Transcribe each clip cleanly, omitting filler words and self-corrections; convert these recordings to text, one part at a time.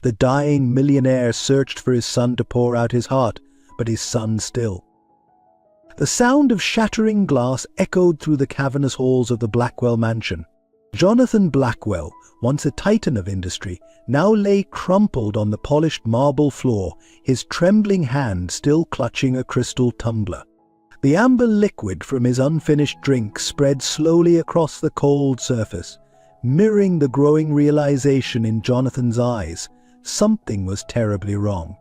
The dying millionaire searched for his son to pour out his heart, but his son still. The sound of shattering glass echoed through the cavernous halls of the Blackwell mansion. Jonathan Blackwell, once a titan of industry, now lay crumpled on the polished marble floor, his trembling hand still clutching a crystal tumbler. The amber liquid from his unfinished drink spread slowly across the cold surface, mirroring the growing realization in Jonathan's eyes. Something was terribly wrong.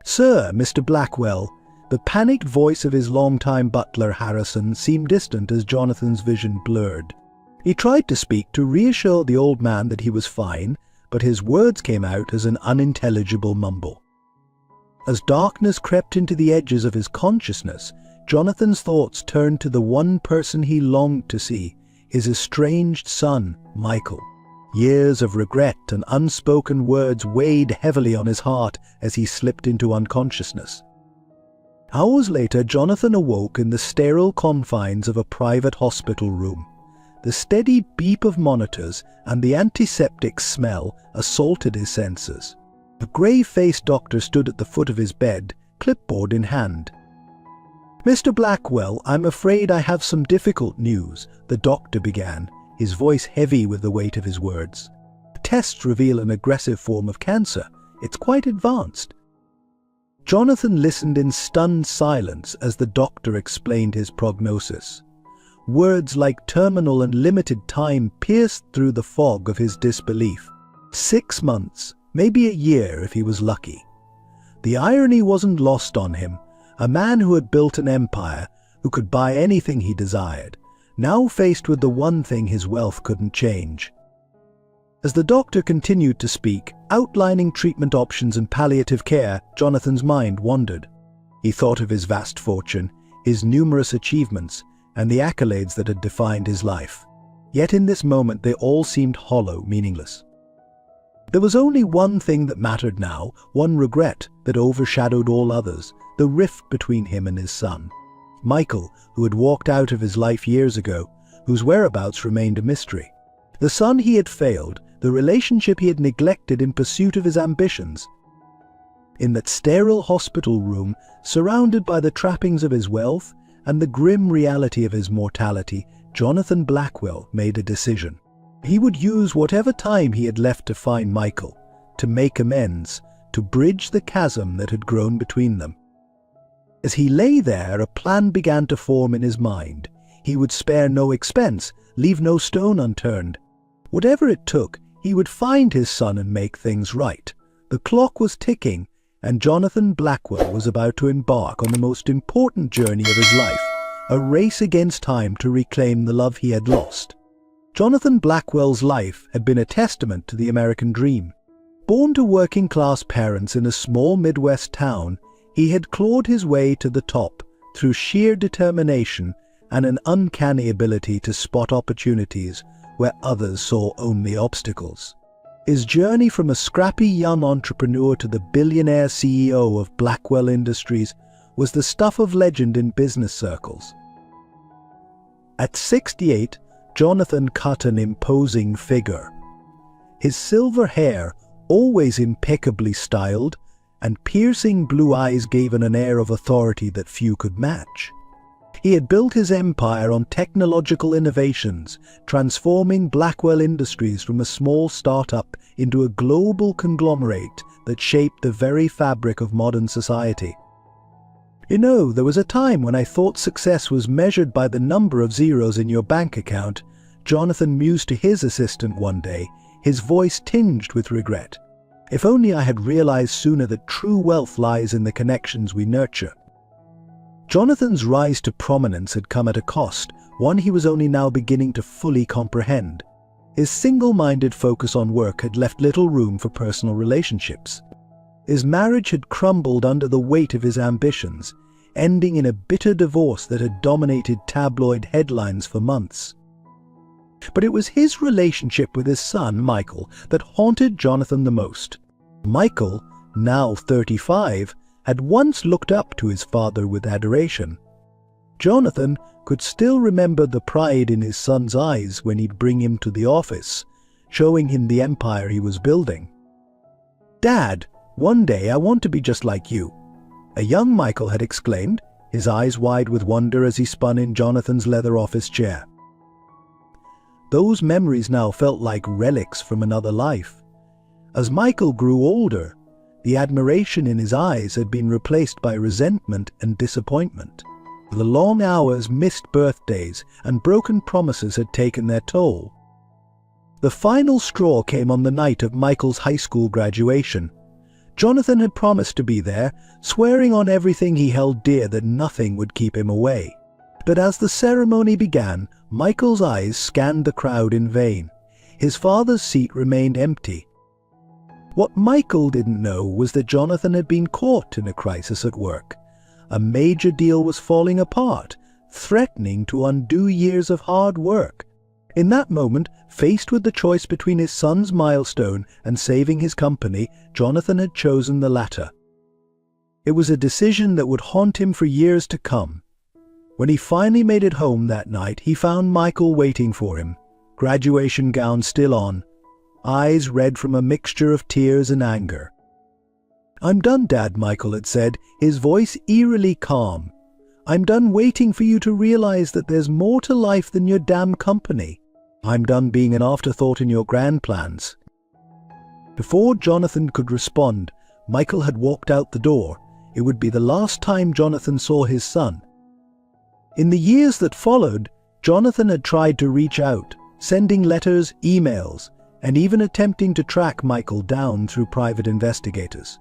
"Sir, Mr. Blackwell." The panicked voice of his longtime butler, Harrison, seemed distant as Jonathan's vision blurred. He tried to speak to reassure the old man that he was fine, but his words came out as an unintelligible mumble. As darkness crept into the edges of his consciousness, Jonathan's thoughts turned to the one person he longed to see, his estranged son, Michael. Years of regret and unspoken words weighed heavily on his heart as he slipped into unconsciousness. Hours later, Jonathan awoke in the sterile confines of a private hospital room. The steady beep of monitors and the antiseptic smell assaulted his senses. A grey-faced doctor stood at the foot of his bed, clipboard in hand. "Mr. Blackwell, I'm afraid I have some difficult news," the doctor began, his voice heavy with the weight of his words. "Tests reveal an aggressive form of cancer. It's quite advanced." Jonathan listened in stunned silence as the doctor explained his prognosis. Words like terminal and limited time pierced through the fog of his disbelief. 6 months, maybe a year if he was lucky. The irony wasn't lost on him. A man who had built an empire, who could buy anything he desired, now faced with the one thing his wealth couldn't change. As the doctor continued to speak, outlining treatment options and palliative care, Jonathan's mind wandered. He thought of his vast fortune, his numerous achievements, and the accolades that had defined his life. Yet in this moment they all seemed hollow, meaningless. There was only one thing that mattered now, one regret that overshadowed all others, the rift between him and his son. Michael, who had walked out of his life years ago, whose whereabouts remained a mystery. The son he had failed, the relationship he had neglected in pursuit of his ambitions. In that sterile hospital room, surrounded by the trappings of his wealth and the grim reality of his mortality, Jonathan Blackwell made a decision. He would use whatever time he had left to find Michael, to make amends, to bridge the chasm that had grown between them. As he lay there, a plan began to form in his mind. He would spare no expense, leave no stone unturned. Whatever it took, he would find his son and make things right. The clock was ticking, and Jonathan Blackwell was about to embark on the most important journey of his life, a race against time to reclaim the love he had lost. Jonathan Blackwell's life had been a testament to the American dream. Born to working-class parents in a small Midwest town, he had clawed his way to the top through sheer determination and an uncanny ability to spot opportunities where others saw only obstacles. His journey from a scrappy young entrepreneur to the billionaire CEO of Blackwell Industries was the stuff of legend in business circles. At 68, Jonathan cut an imposing figure. His silver hair, always impeccably styled, and piercing blue eyes gave an air of authority that few could match. He had built his empire on technological innovations, transforming Blackwell Industries from a small startup into a global conglomerate that shaped the very fabric of modern society. "You know, there was a time when I thought success was measured by the number of zeros in your bank account," Jonathan mused to his assistant one day, his voice tinged with regret. "If only I had realized sooner that true wealth lies in the connections we nurture." Jonathan's rise to prominence had come at a cost, one he was only now beginning to fully comprehend. His single-minded focus on work had left little room for personal relationships. His marriage had crumbled under the weight of his ambitions, ending in a bitter divorce that had dominated tabloid headlines for months. But it was his relationship with his son, Michael, that haunted Jonathan the most. Michael, now 35, had once looked up to his father with adoration. Jonathan could still remember the pride in his son's eyes when he'd bring him to the office, showing him the empire he was building. "Dad, one day I want to be just like you," a young Michael had exclaimed, his eyes wide with wonder as he spun in Jonathan's leather office chair. Those memories now felt like relics from another life. As Michael grew older, the admiration in his eyes had been replaced by resentment and disappointment. The long hours, missed birthdays, and broken promises had taken their toll. The final straw came on the night of Michael's high school graduation. Jonathan had promised to be there, swearing on everything he held dear that nothing would keep him away. But as the ceremony began, Michael's eyes scanned the crowd in vain. His father's seat remained empty. What Michael didn't know was that Jonathan had been caught in a crisis at work. A major deal was falling apart, threatening to undo years of hard work. In that moment, faced with the choice between his son's milestone and saving his company, Jonathan had chosen the latter. It was a decision that would haunt him for years to come. When he finally made it home that night, he found Michael waiting for him, graduation gown still on, eyes red from a mixture of tears and anger. "I'm done, Dad," Michael had said, his voice eerily calm. "I'm done waiting for you to realize that there's more to life than your damn company. I'm done being an afterthought in your grand plans." Before Jonathan could respond, Michael had walked out the door. It would be the last time Jonathan saw his son. In the years that followed, Jonathan had tried to reach out, sending letters, emails, and even attempting to track Michael down through private investigators.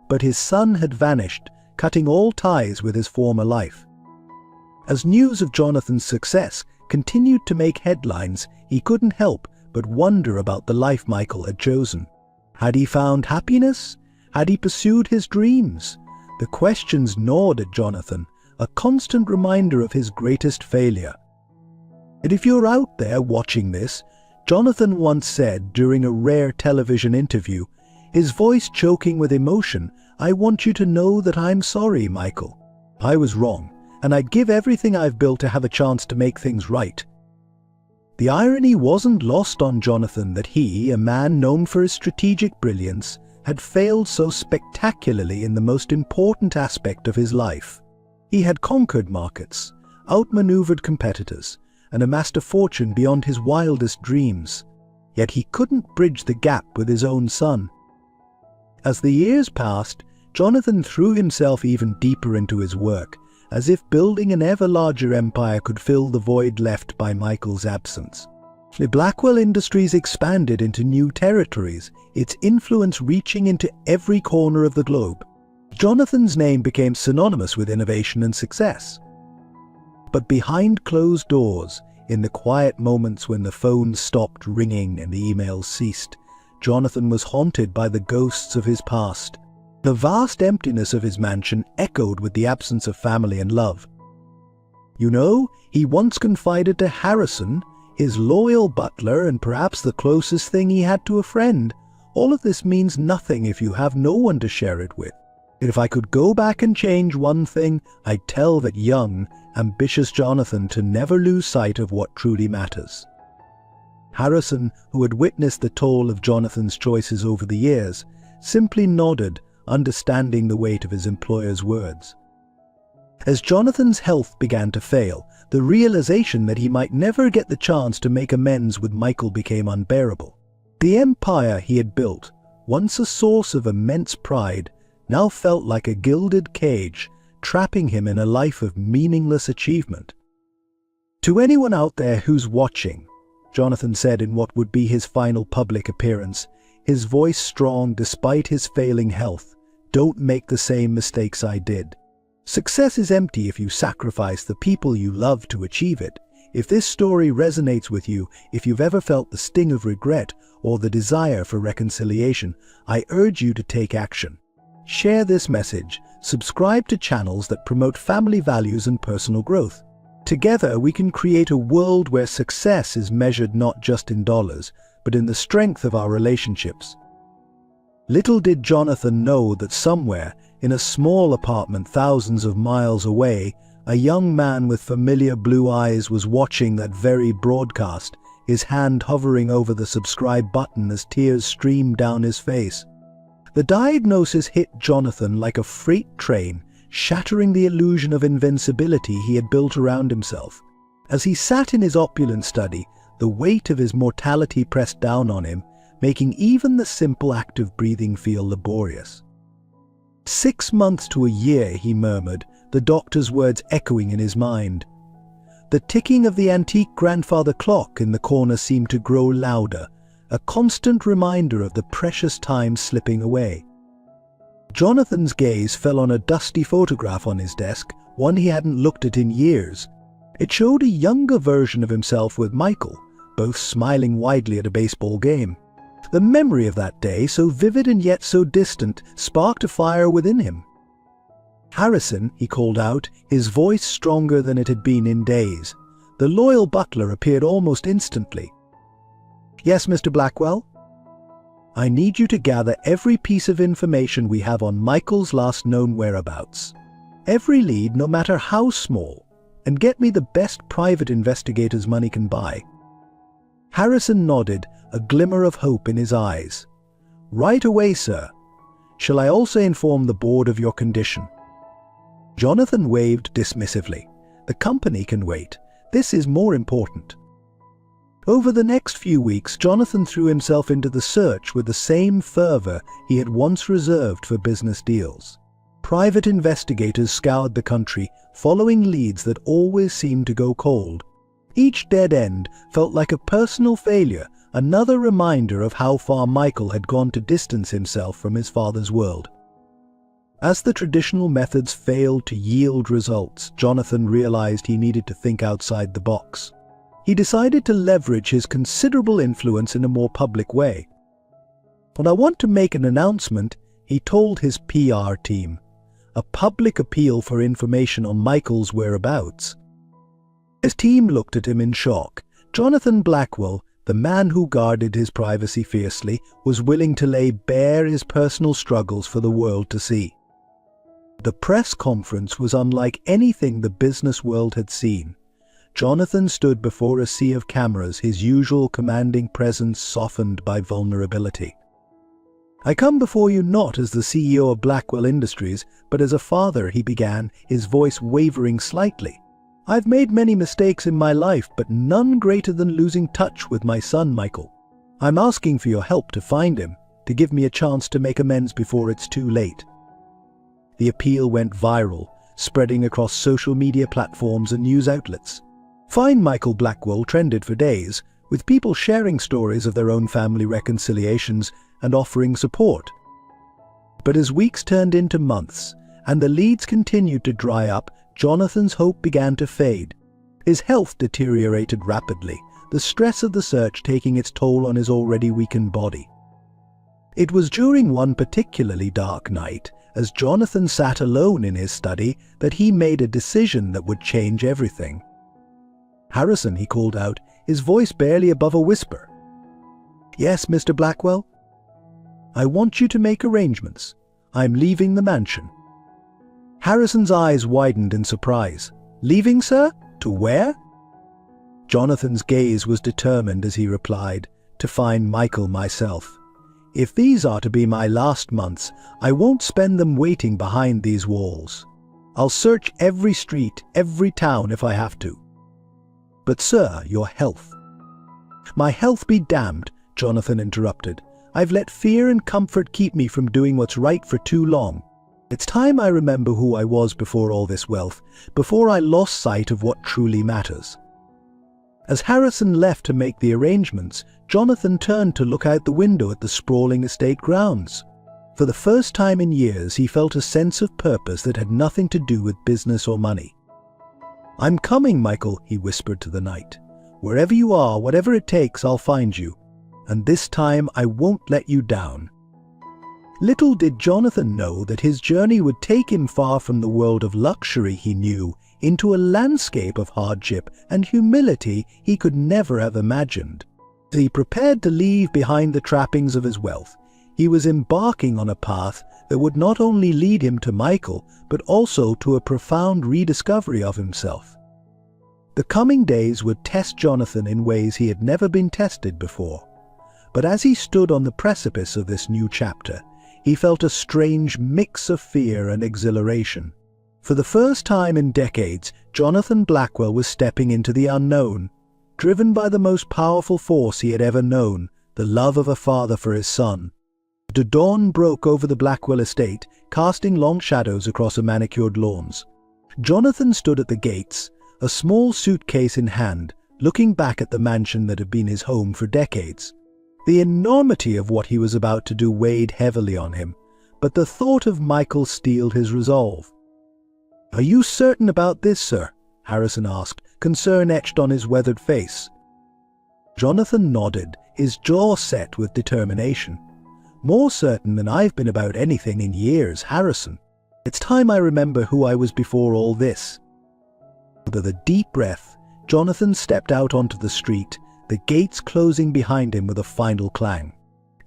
But his son had vanished, cutting all ties with his former life. As news of Jonathan's success continued to make headlines, he couldn't help but wonder about the life Michael had chosen. Had he found happiness? Had he pursued his dreams? The questions gnawed at Jonathan, a constant reminder of his greatest failure. And if you're out there watching this, Jonathan once said during a rare television interview, his voice choking with emotion, "I want you to know that I'm sorry, Michael. I was wrong, and I'd give everything I've built to have a chance to make things right." The irony wasn't lost on Jonathan that he, a man known for his strategic brilliance, had failed so spectacularly in the most important aspect of his life. He had conquered markets, outmaneuvered competitors, and amassed a fortune beyond his wildest dreams. Yet he couldn't bridge the gap with his own son. As the years passed, Jonathan threw himself even deeper into his work, as if building an ever larger empire could fill the void left by Michael's absence. The Blackwell Industries expanded into new territories, its influence reaching into every corner of the globe. Jonathan's name became synonymous with innovation and success. But behind closed doors, in the quiet moments when the phone stopped ringing and the emails ceased, Jonathan was haunted by the ghosts of his past. The vast emptiness of his mansion echoed with the absence of family and love. "You know, he once confided to Harrison, his loyal butler and perhaps the closest thing he had to a friend, all of this means nothing if you have no one to share it with. If I could go back and change one thing, I'd tell that young, ambitious Jonathan to never lose sight of what truly matters." Harrison, who had witnessed the toll of Jonathan's choices over the years, simply nodded, understanding the weight of his employer's words. As Jonathan's health began to fail, the realization that he might never get the chance to make amends with Michael became unbearable. The empire he had built, once a source of immense pride, now felt like a gilded cage, trapping him in a life of meaningless achievement. "To anyone out there who's watching," Jonathan said in what would be his final public appearance, his voice strong despite his failing health, "Don't make the same mistakes I did. Success is empty if you sacrifice the people you love to achieve it. If this story resonates with you, if you've ever felt the sting of regret or the desire for reconciliation, I urge you to take action. Share this message, subscribe to channels that promote family values and personal growth. Together we can create a world where success is measured not just in dollars, but in the strength of our relationships." Little did Jonathan know that somewhere, in a small apartment thousands of miles away, a young man with familiar blue eyes was watching that very broadcast, his hand hovering over the subscribe button as tears streamed down his face. The diagnosis hit Jonathan like a freight train, shattering the illusion of invincibility he had built around himself. As he sat in his opulent study, the weight of his mortality pressed down on him, making even the simple act of breathing feel laborious. 6 months to a year, he murmured, the doctor's words echoing in his mind. The ticking of the antique grandfather clock in the corner seemed to grow louder, a constant reminder of the precious time slipping away. Jonathan's gaze fell on a dusty photograph on his desk, one he hadn't looked at in years. It showed a younger version of himself with Michael, both smiling widely at a baseball game. The memory of that day, so vivid and yet so distant, sparked a fire within him. "Harrison," he called out, his voice stronger than it had been in days. The loyal butler appeared almost instantly. "Yes, Mr. Blackwell?" "I need you to gather every piece of information we have on Michael's last known whereabouts. Every lead, no matter how small, and get me the best private investigators money can buy." Harrison nodded, a glimmer of hope in his eyes. "Right away, sir. Shall I also inform the board of your condition?" Jonathan waved dismissively. "The company can wait. This is more important." Over the next few weeks, Jonathan threw himself into the search with the same fervor he had once reserved for business deals. Private investigators scoured the country, following leads that always seemed to go cold. Each dead end felt like a personal failure, another reminder of how far Michael had gone to distance himself from his father's world. As the traditional methods failed to yield results, Jonathan realized he needed to think outside the box. He decided to leverage his considerable influence in a more public way. "When I want to make an announcement," he told his PR team, "a public appeal for information on Michael's whereabouts." His team looked at him in shock. Jonathan Blackwell, the man who guarded his privacy fiercely, was willing to lay bare his personal struggles for the world to see. The press conference was unlike anything the business world had seen. Jonathan stood before a sea of cameras, his usual commanding presence softened by vulnerability. "I come before you not as the CEO of Blackwell Industries, but as a father," he began, his voice wavering slightly. "I've made many mistakes in my life, but none greater than losing touch with my son, Michael. I'm asking for your help to find him, to give me a chance to make amends before it's too late." The appeal went viral, spreading across social media platforms and news outlets. "Find Michael Blackwell" trended for days, with people sharing stories of their own family reconciliations and offering support. But as weeks turned into months, and the leads continued to dry up, Jonathan's hope began to fade. His health deteriorated rapidly, the stress of the search taking its toll on his already weakened body. It was during one particularly dark night, as Jonathan sat alone in his study, that he made a decision that would change everything. "Harrison," he called out, his voice barely above a whisper. "Yes, Mr. Blackwell?" "I want you to make arrangements. I'm leaving the mansion." Harrison's eyes widened in surprise. "Leaving, sir? To where?" Jonathan's gaze was determined as he replied, "To find Michael myself. If these are to be my last months, I won't spend them waiting behind these walls. I'll search every street, every town if I have to." "But sir, your health." "My health be damned," Jonathan interrupted. "I've let fear and comfort keep me from doing what's right for too long. It's time I remember who I was before all this wealth, before I lost sight of what truly matters." As Harrison left to make the arrangements, Jonathan turned to look out the window at the sprawling estate grounds. For the first time in years, he felt a sense of purpose that had nothing to do with business or money. "I'm coming, Michael," he whispered to the night. "Wherever you are, whatever it takes, I'll find you. And this time I won't let you down." Little did Jonathan know that his journey would take him far from the world of luxury he knew into a landscape of hardship and humility he could never have imagined. As he prepared to leave behind the trappings of his wealth, he was embarking on a path that would not only lead him to Michael, but also to a profound rediscovery of himself. The coming days would test Jonathan in ways he had never been tested before. But as he stood on the precipice of this new chapter, he felt a strange mix of fear and exhilaration. For the first time in decades, Jonathan Blackwell was stepping into the unknown, driven by the most powerful force he had ever known, the love of a father for his son. The dawn broke over the Blackwell estate, casting long shadows across the manicured lawns. Jonathan stood at the gates, a small suitcase in hand, looking back at the mansion that had been his home for decades. The enormity of what he was about to do weighed heavily on him, but the thought of Michael steeled his resolve. "Are you certain about this, sir?" Harrison asked, concern etched on his weathered face. Jonathan nodded, his jaw set with determination. "More certain than I've been about anything in years, Harrison. It's time I remember who I was before all this." With a deep breath, Jonathan stepped out onto the street, the gates closing behind him with a final clang.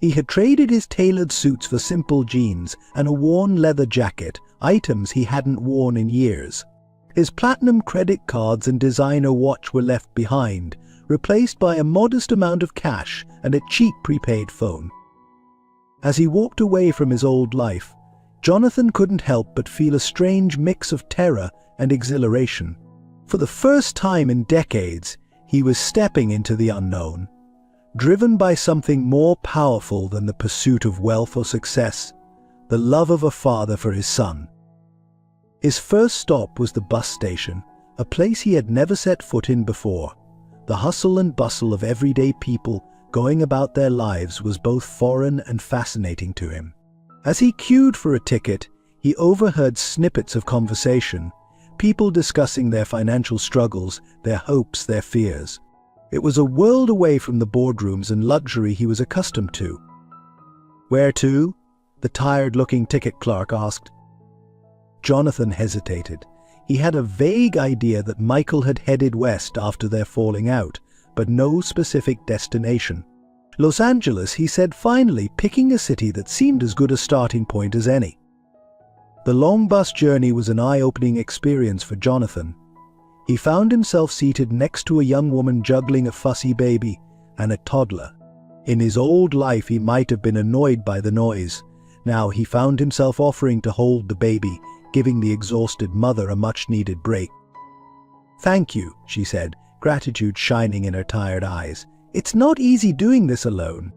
He had traded his tailored suits for simple jeans and a worn leather jacket, items he hadn't worn in years. His platinum credit cards and designer watch were left behind, replaced by a modest amount of cash and a cheap prepaid phone. As he walked away from his old life, Jonathan couldn't help but feel a strange mix of terror and exhilaration. For the first time in decades, he was stepping into the unknown, driven by something more powerful than the pursuit of wealth or success, the love of a father for his son. His first stop was the bus station, a place he had never set foot in before. The hustle and bustle of everyday people going about their lives was both foreign and fascinating to him. As he queued for a ticket, he overheard snippets of conversation, people discussing their financial struggles, their hopes, their fears. It was a world away from the boardrooms and luxury he was accustomed to. "Where to?" the tired-looking ticket clerk asked. Jonathan hesitated. He had a vague idea that Michael had headed west after their falling out, but no specific destination. "Los Angeles," he said finally, picking a city that seemed as good a starting point as any. The long bus journey was an eye-opening experience for Jonathan. He found himself seated next to a young woman juggling a fussy baby and a toddler. In his old life he might have been annoyed by the noise. Now he found himself offering to hold the baby, giving the exhausted mother a much-needed break. "Thank you," she said, gratitude shining in her tired eyes. "It's not easy doing this alone."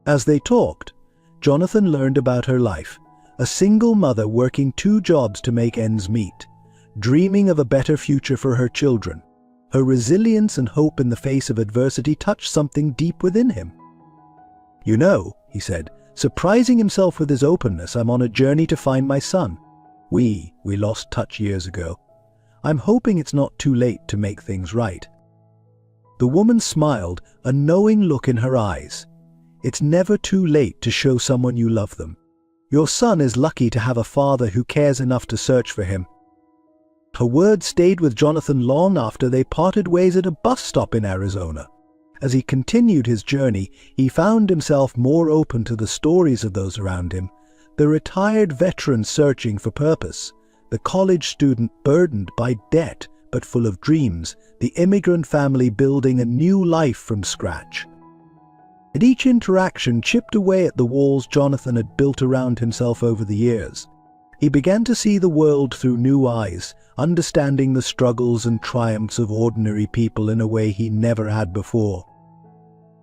As they talked, Jonathan learned about her life, a single mother working 2 jobs to make ends meet, dreaming of a better future for her children. Her resilience and hope in the face of adversity touched something deep within him. "You know," he said, surprising himself with his openness, "I'm on a journey to find my son. We lost touch years ago. I'm hoping it's not too late to make things right." The woman smiled, a knowing look in her eyes. "It's never too late to show someone you love them. Your son is lucky to have a father who cares enough to search for him." Her words stayed with Jonathan long after they parted ways at a bus stop in Arizona. As he continued his journey, he found himself more open to the stories of those around him. The retired veteran searching for purpose, the college student burdened by debt but full of dreams, the immigrant family building a new life from scratch. And each interaction chipped away at the walls Jonathan had built around himself over the years. He began to see the world through new eyes, understanding the struggles and triumphs of ordinary people in a way he never had before.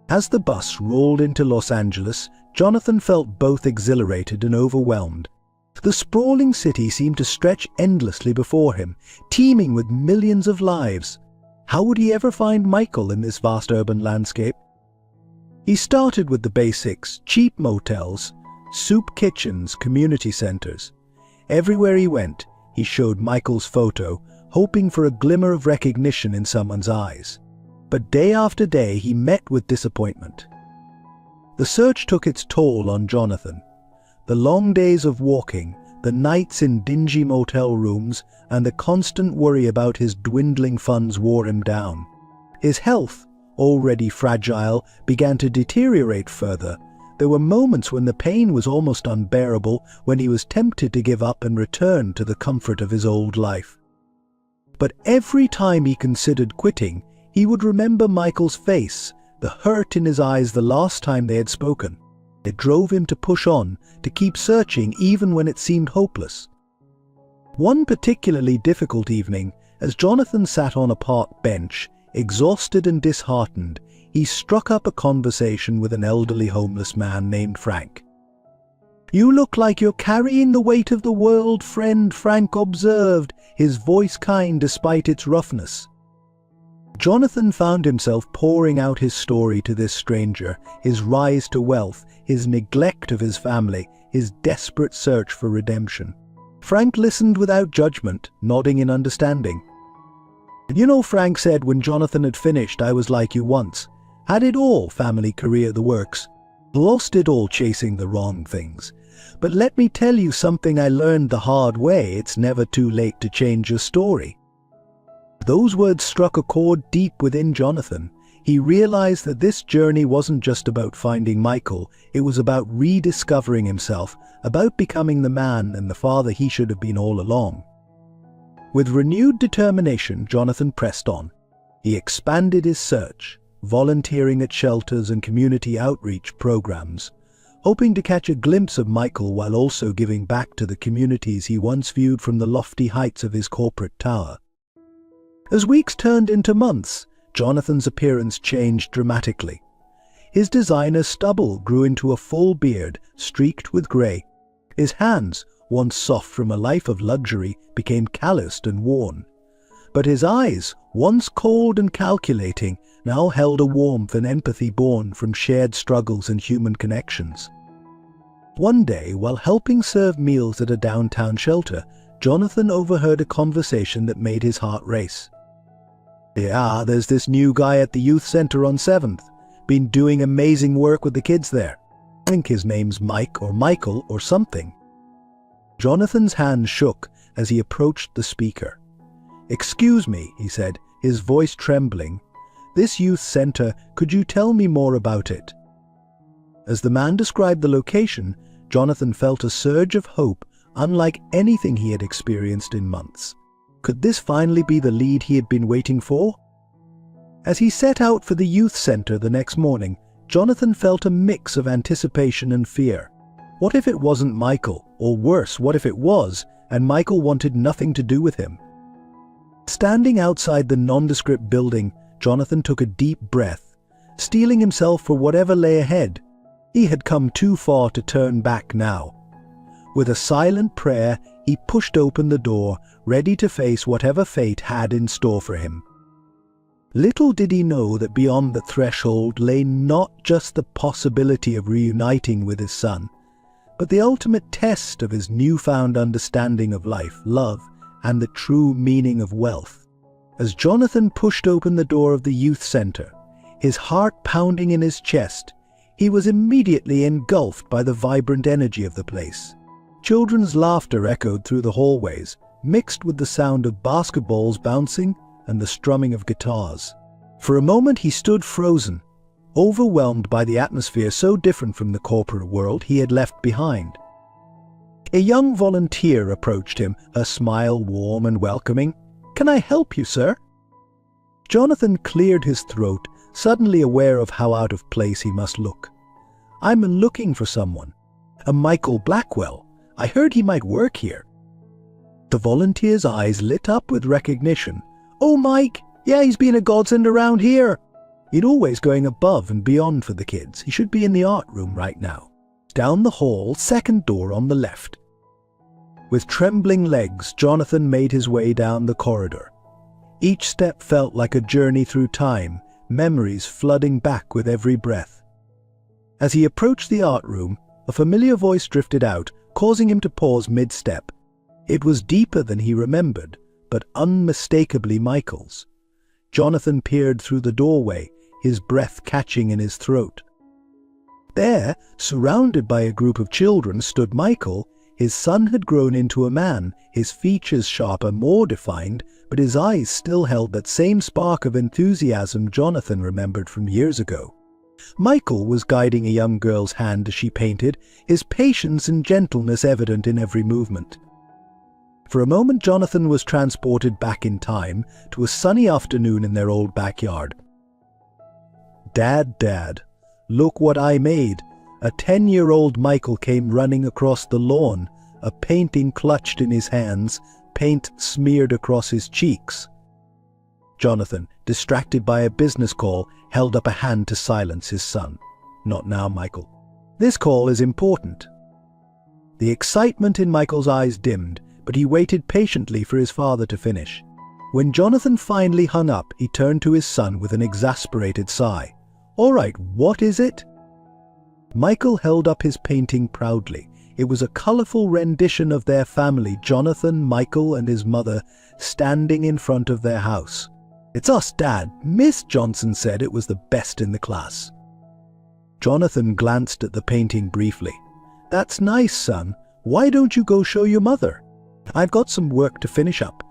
As the bus rolled into Los Angeles, Jonathan felt both exhilarated and overwhelmed. The sprawling city seemed to stretch endlessly before him, teeming with millions of lives. How would he ever find Michael in this vast urban landscape? He started with the basics: cheap motels, soup kitchens, community centers. Everywhere he went, he showed Michael's photo, hoping for a glimmer of recognition in someone's eyes. But day after day he met with disappointment. The search took its toll on Jonathan. The long days of walking, the nights in dingy motel rooms, and the constant worry about his dwindling funds wore him down. His health, already fragile, began to deteriorate further. There were moments when the pain was almost unbearable, when he was tempted to give up and return to the comfort of his old life. But every time he considered quitting, he would remember Michael's face, the hurt in his eyes the last time they had spoken. It drove him to push on, to keep searching even when it seemed hopeless. One particularly difficult evening, as Jonathan sat on a park bench, exhausted and disheartened, he struck up a conversation with an elderly homeless man named Frank. "You look like you're carrying the weight of the world, friend," Frank observed, his voice kind despite its roughness. Jonathan found himself pouring out his story to this stranger, his rise to wealth, his neglect of his family, his desperate search for redemption. Frank listened without judgment, nodding in understanding. "You know," Frank said when Jonathan had finished, "I was like you once. Had it all, family, career, the works. Lost it all chasing the wrong things. But let me tell you something I learned the hard way. It's never too late to change your story." Those words struck a chord deep within Jonathan. He realized that this journey wasn't just about finding Michael, it was about rediscovering himself, about becoming the man and the father he should have been all along. With renewed determination, Jonathan pressed on. He expanded his search, volunteering at shelters and community outreach programs, hoping to catch a glimpse of Michael while also giving back to the communities he once viewed from the lofty heights of his corporate tower. As weeks turned into months, Jonathan's appearance changed dramatically. His designer stubble grew into a full beard, streaked with grey. His hands, once soft from a life of luxury, became calloused and worn. But his eyes, once cold and calculating, now held a warmth and empathy born from shared struggles and human connections. One day, while helping serve meals at a downtown shelter, Jonathan overheard a conversation that made his heart race. "Yeah, there's this new guy at the youth center on 7th. Been doing amazing work with the kids there. I think his name's Mike or Michael or something." Jonathan's hand shook as he approached the speaker. "Excuse me," he said, his voice trembling. "This youth center, could you tell me more about it?" As the man described the location, Jonathan felt a surge of hope unlike anything he had experienced in months. Could this finally be the lead he had been waiting for? As he set out for the youth center the next morning, Jonathan felt a mix of anticipation and fear. What if it wasn't Michael? Or worse, what if it was, and Michael wanted nothing to do with him? Standing outside the nondescript building, Jonathan took a deep breath, steeling himself for whatever lay ahead. He had come too far to turn back now. With a silent prayer, he pushed open the door, ready to face whatever fate had in store for him. Little did he know that beyond the threshold lay not just the possibility of reuniting with his son, but the ultimate test of his newfound understanding of life, love, and the true meaning of wealth. As Jonathan pushed open the door of the youth center, his heart pounding in his chest, he was immediately engulfed by the vibrant energy of the place. Children's laughter echoed through the hallways, mixed with the sound of basketballs bouncing and the strumming of guitars. For a moment he stood frozen, overwhelmed by the atmosphere so different from the corporate world he had left behind. A young volunteer approached him, her smile warm and welcoming. "Can I help you, sir?" Jonathan cleared his throat, suddenly aware of how out of place he must look. "I'm looking for someone. A Michael Blackwell. I heard he might work here." The volunteer's eyes lit up with recognition. "Oh, Mike! Yeah, he's been a godsend around here. He's always going above and beyond for the kids. He should be in the art room right now. Down the hall, second door on the left." With trembling legs, Jonathan made his way down the corridor. Each step felt like a journey through time, memories flooding back with every breath. As he approached the art room, a familiar voice drifted out, causing him to pause mid-step. It was deeper than he remembered, but unmistakably Michael's. Jonathan peered through the doorway, his breath catching in his throat. There, surrounded by a group of children, stood Michael. His son had grown into a man, his features sharper, more defined, but his eyes still held that same spark of enthusiasm Jonathan remembered from years ago. Michael was guiding a young girl's hand as she painted, his patience and gentleness evident in every movement. For a moment, Jonathan was transported back in time to a sunny afternoon in their old backyard. Dad, look what I made. A 10-year-old Michael came running across the lawn, a painting clutched in his hands, paint smeared across his cheeks. Jonathan, distracted by a business call, held up a hand to silence his son. "Not now, Michael. This call is important." The excitement in Michael's eyes dimmed, but he waited patiently for his father to finish. When Jonathan finally hung up, he turned to his son with an exasperated sigh. "All right, what is it?" Michael held up his painting proudly. It was a colorful rendition of their family, Jonathan, Michael, and his mother, standing in front of their house. "It's us, Dad. Miss Johnson said it was the best in the class." Jonathan glanced at the painting briefly. "That's nice, son. Why don't you go show your mother? I've got some work to finish up."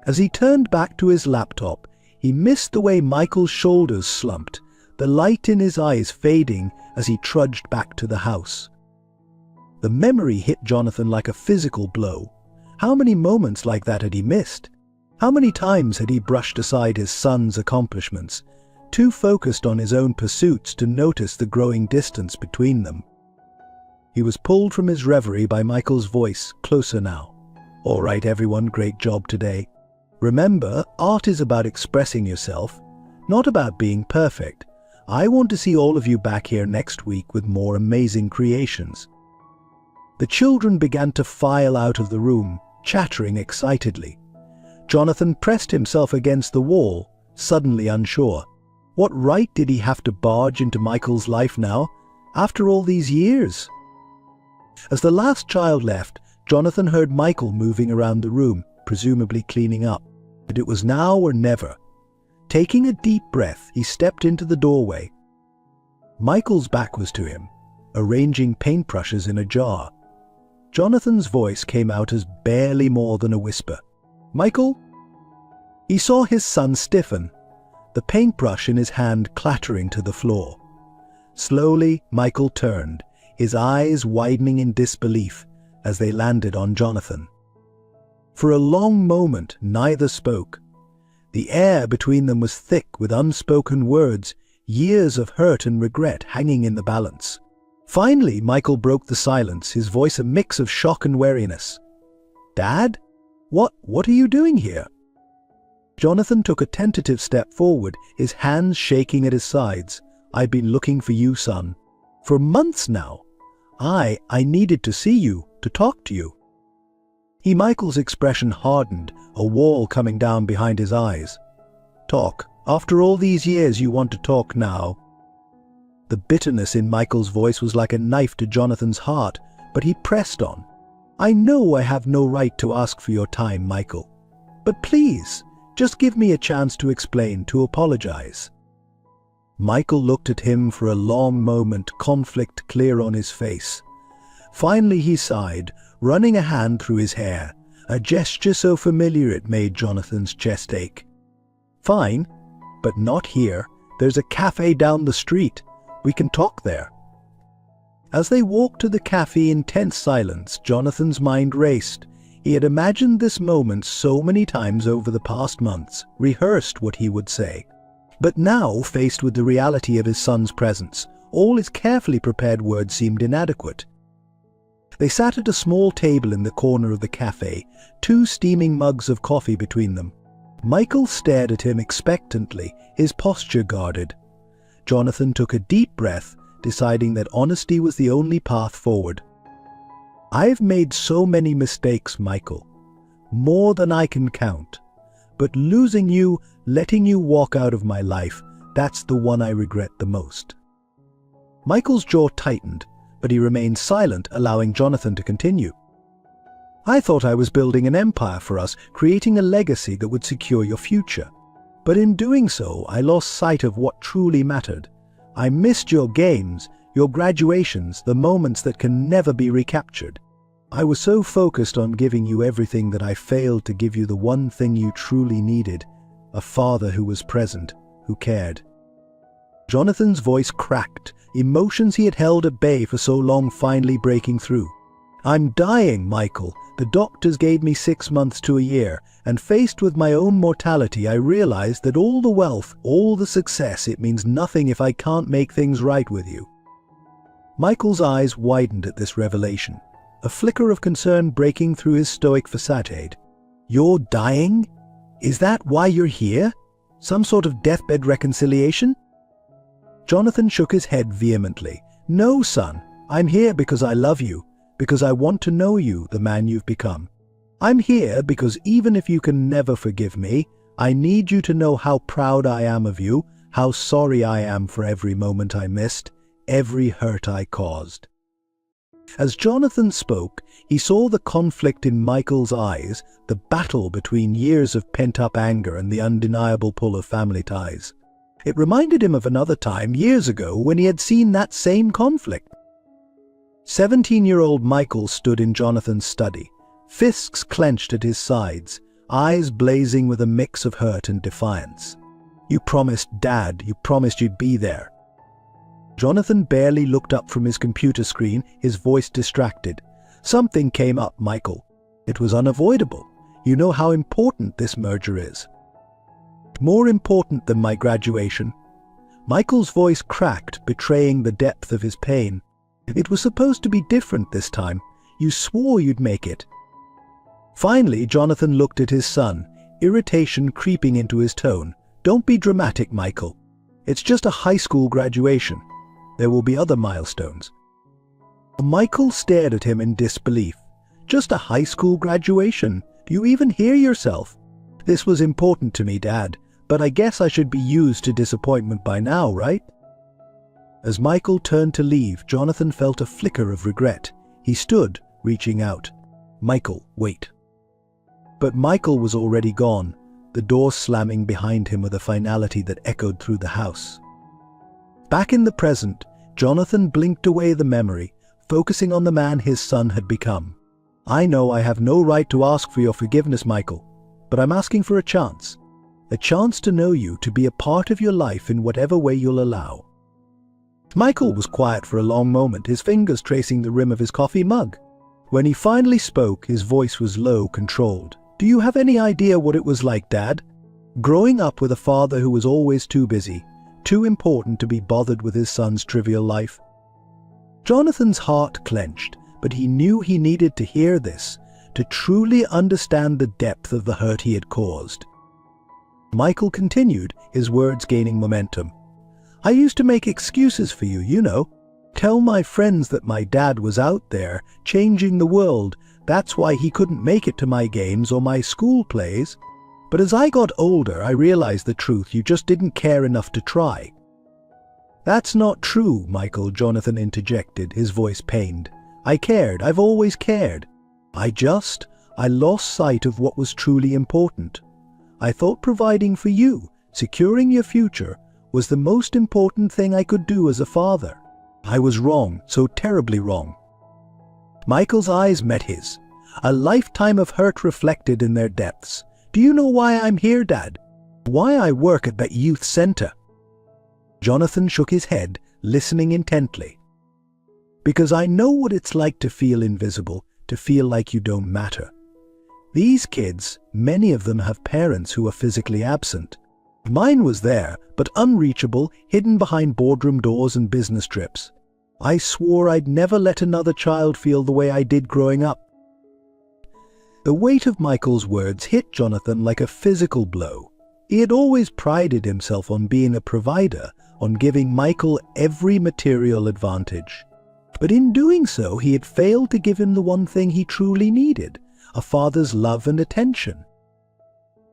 As he turned back to his laptop, he missed the way Michael's shoulders slumped, the light in his eyes fading as he trudged back to the house. The memory hit Jonathan like a physical blow. How many moments like that had he missed? How many times had he brushed aside his son's accomplishments, too focused on his own pursuits to notice the growing distance between them? He was pulled from his reverie by Michael's voice, closer now. "All right, everyone, great job today. Remember, art is about expressing yourself, not about being perfect. I want to see all of you back here next week with more amazing creations." The children began to file out of the room, chattering excitedly. Jonathan pressed himself against the wall, suddenly unsure. What right did he have to barge into Michael's life now, after all these years? As the last child left, Jonathan heard Michael moving around the room, presumably cleaning up. But it was now or never. Taking a deep breath, he stepped into the doorway. Michael's back was to him, arranging paintbrushes in a jar. Jonathan's voice came out as barely more than a whisper. "Michael?" He saw his son stiffen, the paintbrush in his hand clattering to the floor. Slowly, Michael turned, his eyes widening in disbelief as they landed on Jonathan. For a long moment, neither spoke. The air between them was thick with unspoken words, years of hurt and regret hanging in the balance. Finally, Michael broke the silence, his voice a mix of shock and wariness. "Dad? What are you doing here?" Jonathan took a tentative step forward, his hands shaking at his sides. "I've been looking for you, son. For months now. I needed to see you, to talk to you." Michael's expression hardened, a wall coming down behind his eyes. "Talk. After all these years you want to talk now?" The bitterness in Michael's voice was like a knife to Jonathan's heart, but he pressed on. "I know I have no right to ask for your time, Michael. But please, just give me a chance to explain, to apologize." Michael looked at him for a long moment, conflict clear on his face. Finally he sighed, running a hand through his hair, a gesture so familiar it made Jonathan's chest ache. "Fine, but not here. There's a cafe down the street. We can talk there." As they walked to the cafe in tense silence, Jonathan's mind raced. He had imagined this moment so many times over the past months, rehearsed what he would say. But now, faced with the reality of his son's presence, all his carefully prepared words seemed inadequate. They sat at a small table in the corner of the cafe, 2 steaming mugs of coffee between them. Michael stared at him expectantly, his posture guarded. Jonathan took a deep breath, deciding that honesty was the only path forward. "I've made so many mistakes, Michael. More than I can count. But losing you, letting you walk out of my life, that's the one I regret the most." Michael's jaw tightened, but he remained silent, allowing Jonathan to continue. "I thought I was building an empire for us, creating a legacy that would secure your future. But in doing so, I lost sight of what truly mattered. I missed your games, your graduations, the moments that can never be recaptured. I was so focused on giving you everything that I failed to give you the one thing you truly needed, a father who was present, who cared." Jonathan's voice cracked, emotions he had held at bay for so long finally breaking through. "I'm dying, Michael. The doctors gave me 6 months to a year, and faced with my own mortality, I realized that all the wealth, all the success, it means nothing if I can't make things right with you." Michael's eyes widened at this revelation, a flicker of concern breaking through his stoic facade. "You're dying? Is that why you're here? Some sort of deathbed reconciliation?" Jonathan shook his head vehemently. "No, son. I'm here because I love you, because I want to know you, the man you've become. I'm here because even if you can never forgive me, I need you to know how proud I am of you, how sorry I am for every moment I missed, every hurt I caused." As Jonathan spoke, he saw the conflict in Michael's eyes, the battle between years of pent-up anger and the undeniable pull of family ties. It reminded him of another time years ago when he had seen that same conflict. 17-year-old Michael stood in Jonathan's study, fists clenched at his sides, eyes blazing with a mix of hurt and defiance. "You promised, Dad. You promised you'd be there." Jonathan barely looked up from his computer screen, his voice distracted. "Something came up, Michael. It was unavoidable. You know how important this merger is. More important than my graduation." Michael's voice cracked, betraying the depth of his pain. "It was supposed to be different this time. You swore you'd make it." Finally, Jonathan looked at his son, irritation creeping into his tone. "Don't be dramatic, Michael. It's just a high school graduation. There will be other milestones." Michael stared at him in disbelief. "Just a high school graduation? Do you even hear yourself?" "This was important to me, Dad, but I guess I should be used to disappointment by now, right?" As Michael turned to leave, Jonathan felt a flicker of regret. He stood, reaching out. "Michael, wait." But Michael was already gone, the door slamming behind him with a finality that echoed through the house. Back in the present, Jonathan blinked away the memory, focusing on the man his son had become. "I know I have no right to ask for your forgiveness, Michael, but I'm asking for a chance. A chance to know you, to be a part of your life in whatever way you'll allow." Michael was quiet for a long moment, his fingers tracing the rim of his coffee mug. When he finally spoke, his voice was low, controlled. "Do you have any idea what it was like, Dad? Growing up with a father who was always too busy, too important to be bothered with his son's trivial life?" Jonathan's heart clenched, but he knew he needed to hear this, to truly understand the depth of the hurt he had caused. Michael continued, his words gaining momentum. "I used to make excuses for you, you know. Tell my friends that my dad was out there, changing the world. That's why he couldn't make it to my games or my school plays. But as I got older, I realized the truth. You just didn't care enough to try." "That's not true, Michael," Jonathan interjected, his voice pained. "I cared. I've always cared. I lost sight of what was truly important. I thought providing for you, securing your future, was the most important thing I could do as a father. I was wrong, so terribly wrong." Michael's eyes met his, a lifetime of hurt reflected in their depths. "Do you know why I'm here, Dad? Why I work at that youth center?" Jonathan shook his head, listening intently. "Because I know what it's like to feel invisible, to feel like you don't matter. These kids, many of them have parents who are physically absent. Mine was there, but unreachable, hidden behind boardroom doors and business trips. I swore I'd never let another child feel the way I did growing up." The weight of Michael's words hit Jonathan like a physical blow. He had always prided himself on being a provider, on giving Michael every material advantage. But in doing so, he had failed to give him the one thing he truly needed, a father's love and attention.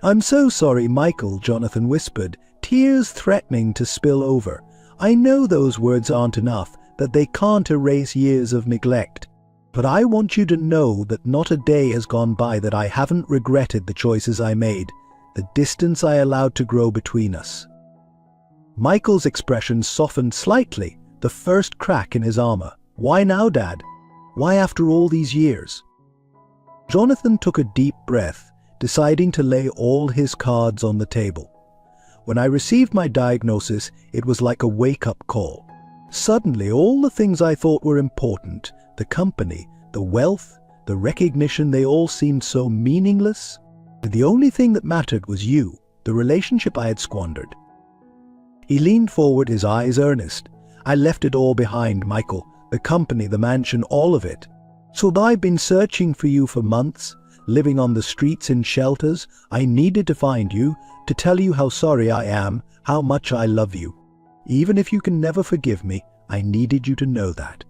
"I'm so sorry, Michael," Jonathan whispered, tears threatening to spill over. "I know those words aren't enough, that they can't erase years of neglect. But I want you to know that not a day has gone by that I haven't regretted the choices I made, the distance I allowed to grow between us." Michael's expression softened slightly, the first crack in his armor. "Why now, Dad? Why after all these years?" Jonathan took a deep breath, deciding to lay all his cards on the table. "When I received my diagnosis, it was like a wake-up call. Suddenly, all the things I thought were important, the company, the wealth, the recognition, they all seemed so meaningless. The only thing that mattered was you, the relationship I had squandered." He leaned forward, his eyes earnest. "I left it all behind, Michael. The company, the mansion, all of it. So I've been searching for you for months, living on the streets in shelters. I needed to find you, to tell you how sorry I am, how much I love you. Even if you can never forgive me, I needed you to know that."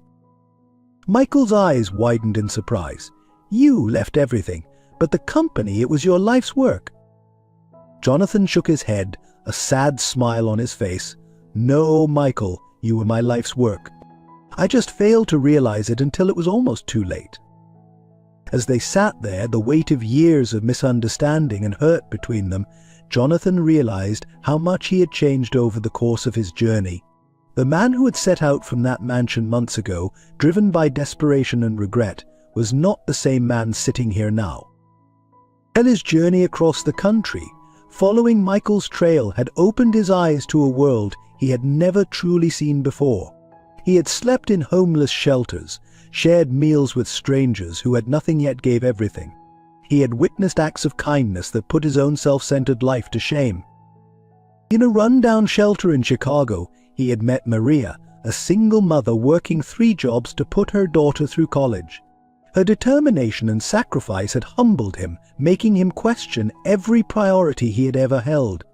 Michael's eyes widened in surprise. "You left everything, but the company, it was your life's work." Jonathan shook his head, a sad smile on his face. "No, Michael, you were my life's work. I just failed to realize it until it was almost too late." As they sat there, the weight of years of misunderstanding and hurt between them, Jonathan realized how much he had changed over the course of his journey. The man who had set out from that mansion months ago, driven by desperation and regret, was not the same man sitting here now. His journey across the country, following Michael's trail, had opened his eyes to a world he had never truly seen before. He had slept in homeless shelters, shared meals with strangers who had nothing yet gave everything. He had witnessed acts of kindness that put his own self-centered life to shame. In a run-down shelter in Chicago, he had met Maria, a single mother working 3 jobs to put her daughter through college. Her determination and sacrifice had humbled him, making him question every priority he had ever held.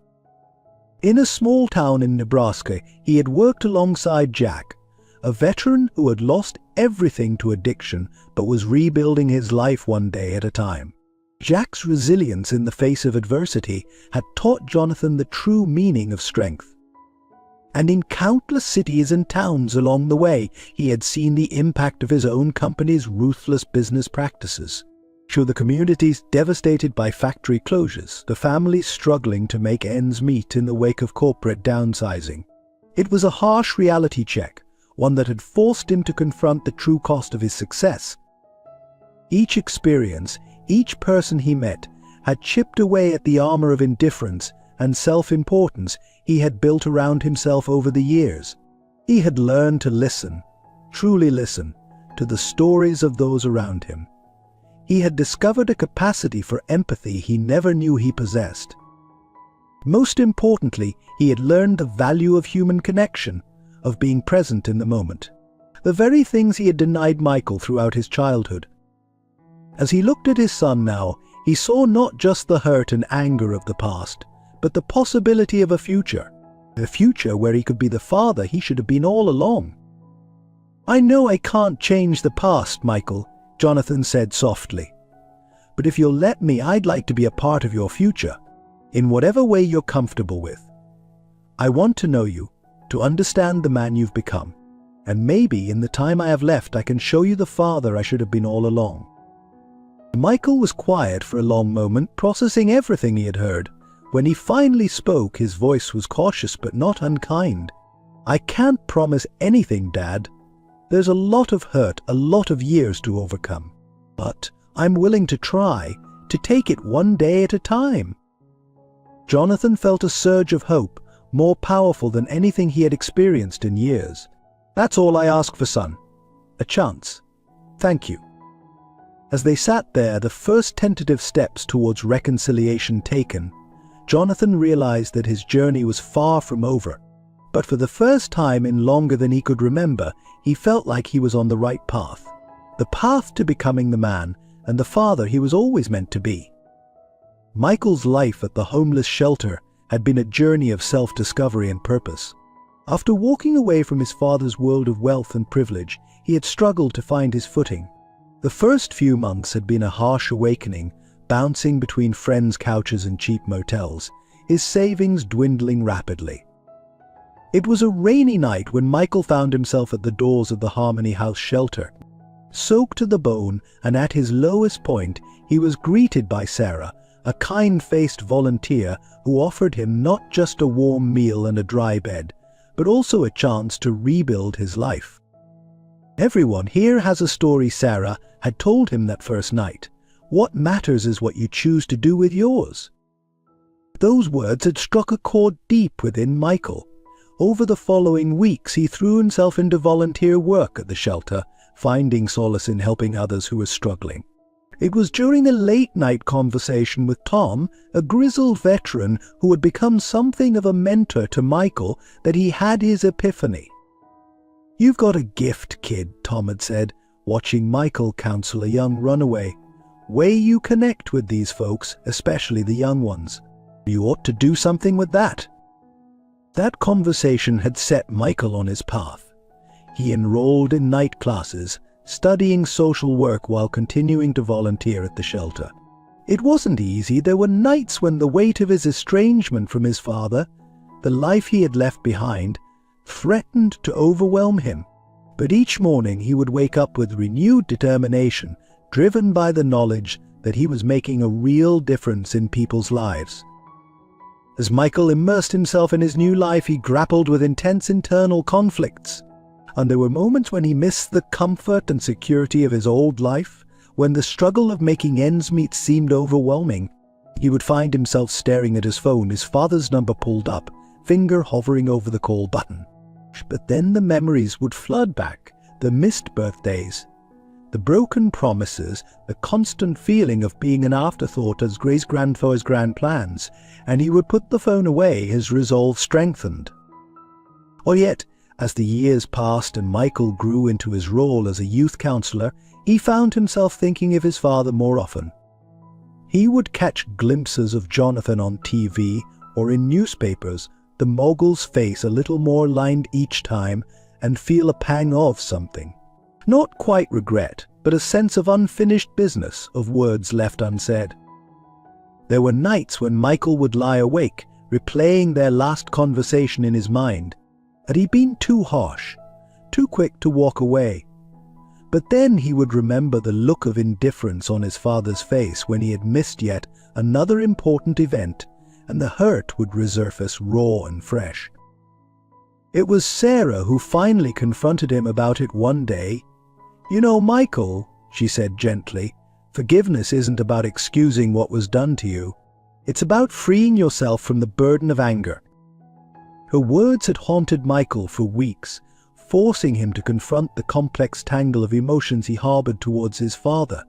In a small town in Nebraska, he had worked alongside Jack, a veteran who had lost everything to addiction but was rebuilding his life one day at a time. Jack's resilience in the face of adversity had taught Jonathan the true meaning of strength. And in countless cities and towns along the way, he had seen the impact of his own company's ruthless business practices. Through the communities devastated by factory closures, the families struggling to make ends meet in the wake of corporate downsizing. It was a harsh reality check, one that had forced him to confront the true cost of his success. Each experience, each person he met, had chipped away at the armor of indifference and self-importance he had built around himself over the years. He had learned to listen, truly listen, to the stories of those around him. He had discovered a capacity for empathy he never knew he possessed. Most importantly, he had learned the value of human connection, of being present in the moment. The very things he had denied Michael throughout his childhood. As he looked at his son now, he saw not just the hurt and anger of the past, but the possibility of a future where he could be the father he should have been all along. "I know I can't change the past, Michael," Jonathan said softly. "But if you'll let me, I'd like to be a part of your future, in whatever way you're comfortable with. I want to know you, to understand the man you've become, and maybe in the time I have left I can show you the father I should have been all along." Michael was quiet for a long moment, processing everything he had heard. When he finally spoke, his voice was cautious but not unkind. "I can't promise anything, Dad. There's a lot of hurt, a lot of years to overcome. But I'm willing to try, to take it one day at a time." Jonathan felt a surge of hope, more powerful than anything he had experienced in years. "That's all I ask for, son. A chance. Thank you." As they sat there, the first tentative steps towards reconciliation taken, Jonathan realized that his journey was far from over. But for the first time in longer than he could remember, he felt like he was on the right path. The path to becoming the man and the father he was always meant to be. Michael's life at the homeless shelter had been a journey of self-discovery and purpose. After walking away from his father's world of wealth and privilege, he had struggled to find his footing. The first few months had been a harsh awakening, bouncing between friends' couches and cheap motels, his savings dwindling rapidly. It was a rainy night when Michael found himself at the doors of the Harmony House shelter. Soaked to the bone and at his lowest point, he was greeted by Sarah, a kind-faced volunteer who offered him not just a warm meal and a dry bed, but also a chance to rebuild his life. "Everyone here has a story," Sarah had told him that first night. "What matters is what you choose to do with yours." Those words had struck a chord deep within Michael. Over the following weeks, he threw himself into volunteer work at the shelter, finding solace in helping others who were struggling. It was during a late-night conversation with Tom, a grizzled veteran who had become something of a mentor to Michael, that he had his epiphany. "You've got a gift, kid," Tom had said, watching Michael counsel a young runaway. "Way you connect with these folks, especially the young ones. You ought to do something with that." That conversation had set Michael on his path. He enrolled in night classes, studying social work while continuing to volunteer at the shelter. It wasn't easy. There were nights when the weight of his estrangement from his father, the life he had left behind, threatened to overwhelm him. But each morning he would wake up with renewed determination, driven by the knowledge that he was making a real difference in people's lives. As Michael immersed himself in his new life, he grappled with intense internal conflicts. And there were moments when he missed the comfort and security of his old life, when the struggle of making ends meet seemed overwhelming. He would find himself staring at his phone, his father's number pulled up, finger hovering over the call button. But then the memories would flood back, the missed birthdays, the broken promises, the constant feeling of being an afterthought as Grace grandfather's grand plans, and he would put the phone away, his resolve strengthened. Or yet, as the years passed and Michael grew into his role as a youth counselor, he found himself thinking of his father more often. He would catch glimpses of Jonathan on TV or in newspapers, the mogul's face a little more lined each time, and feel a pang of something. Not quite regret, but a sense of unfinished business, of words left unsaid. There were nights when Michael would lie awake, replaying their last conversation in his mind. Had he been too harsh, too quick to walk away? But then he would remember the look of indifference on his father's face when he had missed yet another important event, and the hurt would resurface raw and fresh. It was Sarah who finally confronted him about it one day. "You know, Michael," she said gently, "forgiveness isn't about excusing what was done to you. It's about freeing yourself from the burden of anger." Her words had haunted Michael for weeks, forcing him to confront the complex tangle of emotions he harbored towards his father.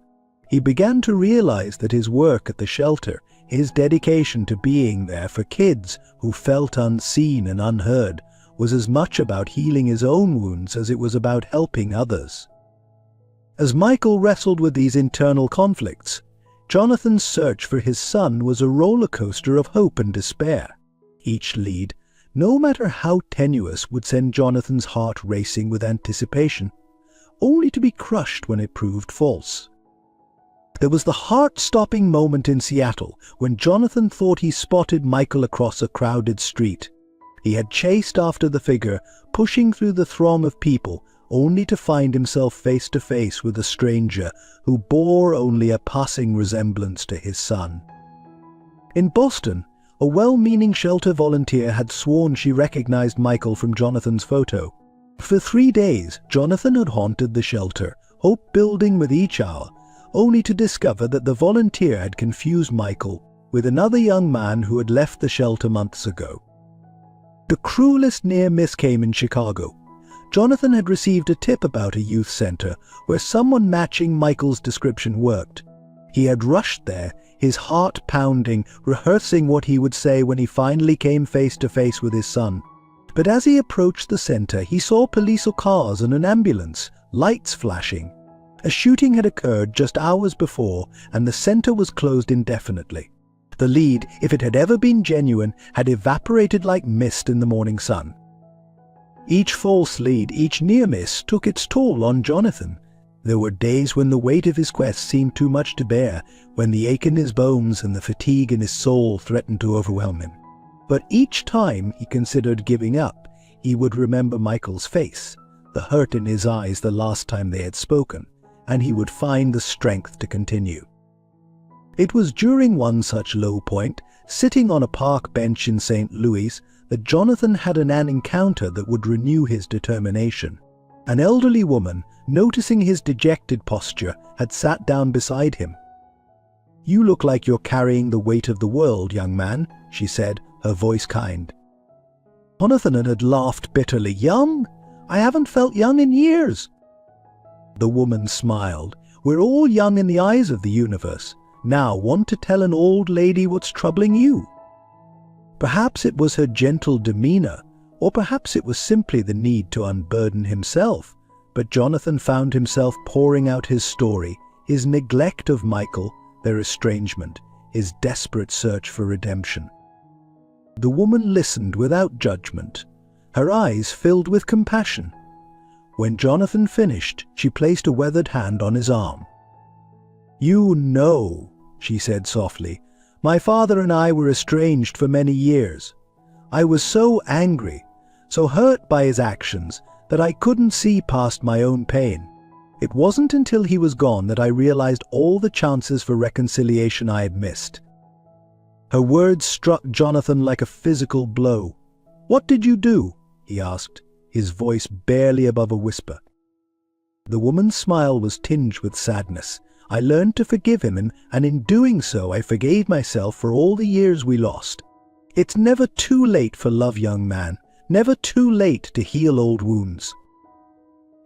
He began to realize that his work at the shelter, his dedication to being there for kids who felt unseen and unheard, was as much about healing his own wounds as it was about helping others. As Michael wrestled with these internal conflicts, Jonathan's search for his son was a roller coaster of hope and despair. Each lead, no matter how tenuous, would send Jonathan's heart racing with anticipation, only to be crushed when it proved false. There was the heart-stopping moment in Seattle when Jonathan thought he spotted Michael across a crowded street. He had chased after the figure, pushing through the throng of people, only to find himself face to face with a stranger who bore only a passing resemblance to his son. In Boston, a well-meaning shelter volunteer had sworn she recognized Michael from Jonathan's photo. For 3 days, Jonathan had haunted the shelter, hope building with each hour, only to discover that the volunteer had confused Michael with another young man who had left the shelter months ago. The cruelest near miss came in Chicago. Jonathan had received a tip about a youth center where someone matching Michael's description worked. He had rushed there, his heart pounding, rehearsing what he would say when he finally came face to face with his son. But as he approached the center, he saw police cars and an ambulance, lights flashing. A shooting had occurred just hours before, and the center was closed indefinitely. The lead, if it had ever been genuine, had evaporated like mist in the morning sun. Each false lead, each near miss, took its toll on Jonathan. There were days when the weight of his quest seemed too much to bear, when the ache in his bones and the fatigue in his soul threatened to overwhelm him. But each time he considered giving up, he would remember Michael's face, the hurt in his eyes the last time they had spoken, and he would find the strength to continue. It was during one such low point, sitting on a park bench in St. Louis, that Jonathan had an encounter that would renew his determination. An elderly woman, noticing his dejected posture, had sat down beside him. "You look like you're carrying the weight of the world, young man," she said, her voice kind. Jonathan had laughed bitterly. "Young? I haven't felt young in years." The woman smiled. "We're all young in the eyes of the universe. Now, want to tell an old lady what's troubling you?" Perhaps it was her gentle demeanor, Or perhaps it was simply the need to unburden himself. But Jonathan found himself pouring out his story, his neglect of Michael, their estrangement, his desperate search for redemption. The woman listened without judgment, her eyes filled with compassion. When Jonathan finished, she placed a weathered hand on his arm. "You know," she said softly, "my father and I were estranged for many years. I was so angry, so hurt by his actions, that I couldn't see past my own pain. It wasn't until he was gone that I realized all the chances for reconciliation I had missed." Her words struck Jonathan like a physical blow. "What did you do?" he asked, his voice barely above a whisper. The woman's smile was tinged with sadness. "I learned to forgive him, and in doing so I forgave myself for all the years we lost. It's never too late for love, young man, never too late to heal old wounds."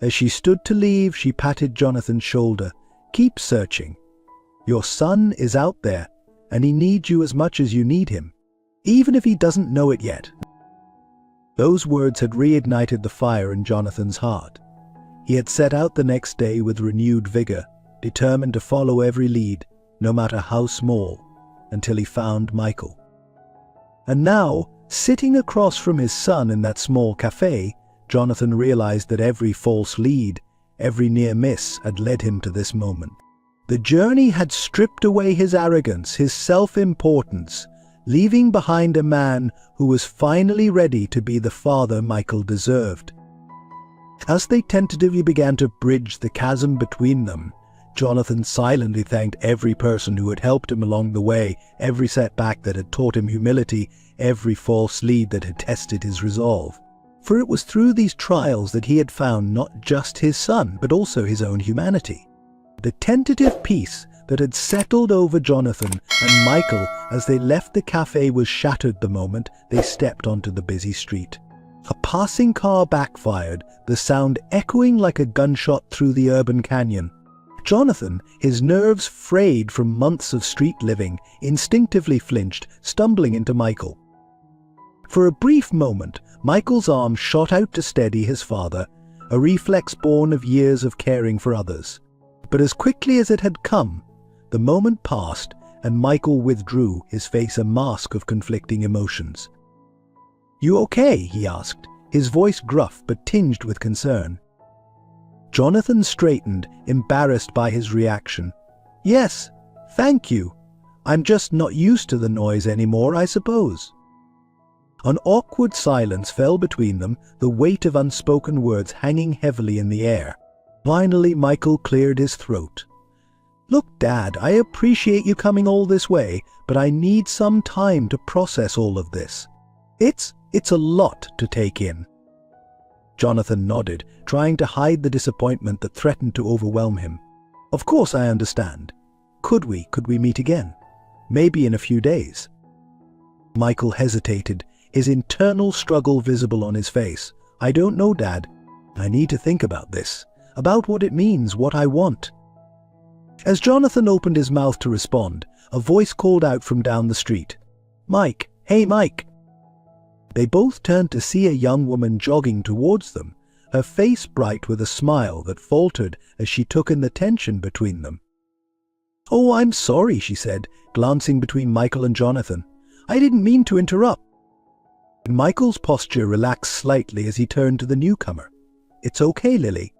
As she stood to leave, she patted Jonathan's shoulder. "Keep searching. Your son is out there, and he needs you as much as you need him, even if he doesn't know it yet." Those words had reignited the fire in Jonathan's heart. He had set out the next day with renewed vigor, determined to follow every lead, no matter how small, until he found Michael. And now, sitting across from his son in that small cafe, Jonathan realized that every false lead, every near miss had led him to this moment. The journey had stripped away his arrogance, his self-importance, leaving behind a man who was finally ready to be the father Michael deserved. As they tentatively began to bridge the chasm between them, Jonathan silently thanked every person who had helped him along the way, every setback that had taught him humility, every false lead that had tested his resolve. For it was through these trials that he had found not just his son, but also his own humanity. The tentative peace that had settled over Jonathan and Michael as they left the cafe was shattered the moment they stepped onto the busy street. A passing car backfired, the sound echoing like a gunshot through the urban canyon. Jonathan, his nerves frayed from months of street living, instinctively flinched, stumbling into Michael. For a brief moment, Michael's arm shot out to steady his father, a reflex born of years of caring for others. But as quickly as it had come, the moment passed and Michael withdrew, his face a mask of conflicting emotions. "You okay?" he asked, his voice gruff but tinged with concern. Jonathan straightened, embarrassed by his reaction. "Yes, thank you. I'm just not used to the noise anymore, I suppose." An awkward silence fell between them, the weight of unspoken words hanging heavily in the air. Finally, Michael cleared his throat. "Look, Dad, I appreciate you coming all this way, but I need some time to process all of this. It's a lot to take in." Jonathan nodded, trying to hide the disappointment that threatened to overwhelm him. "Of course I understand. Could we meet again? Maybe in a few days?" Michael hesitated, his internal struggle visible on his face. "I don't know, Dad. I need to think about this, about what it means, what I want." As Jonathan opened his mouth to respond, a voice called out from down the street. "Mike, hey Mike." They both turned to see a young woman jogging towards them, her face bright with a smile that faltered as she took in the tension between them. "Oh, I'm sorry," she said, glancing between Michael and Jonathan. "I didn't mean to interrupt." Michael's posture relaxed slightly as he turned to the newcomer. "It's okay, Lily.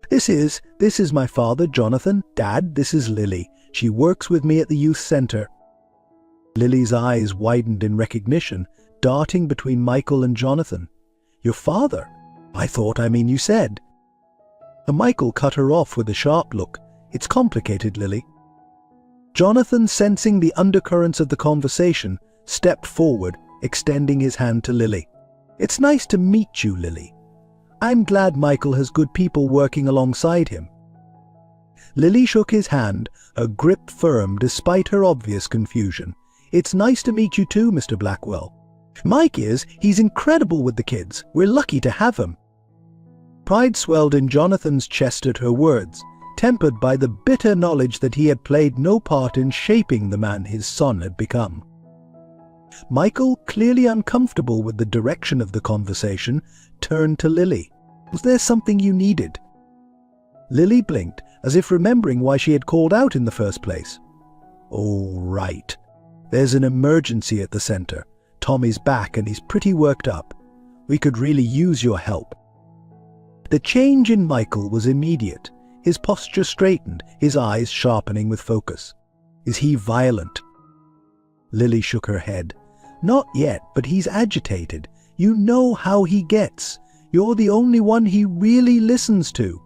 This is my father, Jonathan. Dad, this is Lily. She works with me at the youth center." Lily's eyes widened in recognition, darting between Michael and Jonathan. "Your father? You said." And Michael cut her off with a sharp look. "It's complicated, Lily." Jonathan, sensing the undercurrents of the conversation, stepped forward, extending his hand to Lily. "It's nice to meet you, Lily. I'm glad Michael has good people working alongside him." Lily shook his hand, her grip firm despite her obvious confusion. "It's nice to meet you too, Mr. Blackwell. He's incredible with the kids. We're lucky to have him." Pride swelled in Jonathan's chest at her words, tempered by the bitter knowledge that he had played no part in shaping the man his son had become. Michael, clearly uncomfortable with the direction of the conversation, turned to Lily. Was there something you needed? Lily blinked, as if remembering why she had called out in the first place. Oh, right. There's an emergency at the center. Tommy's back and he's pretty worked up. We could really use your help. The change in Michael was immediate. His posture straightened, his eyes sharpening with focus. Is he violent? Lily shook her head. Not yet, but he's agitated. You know how he gets. You're the only one he really listens to.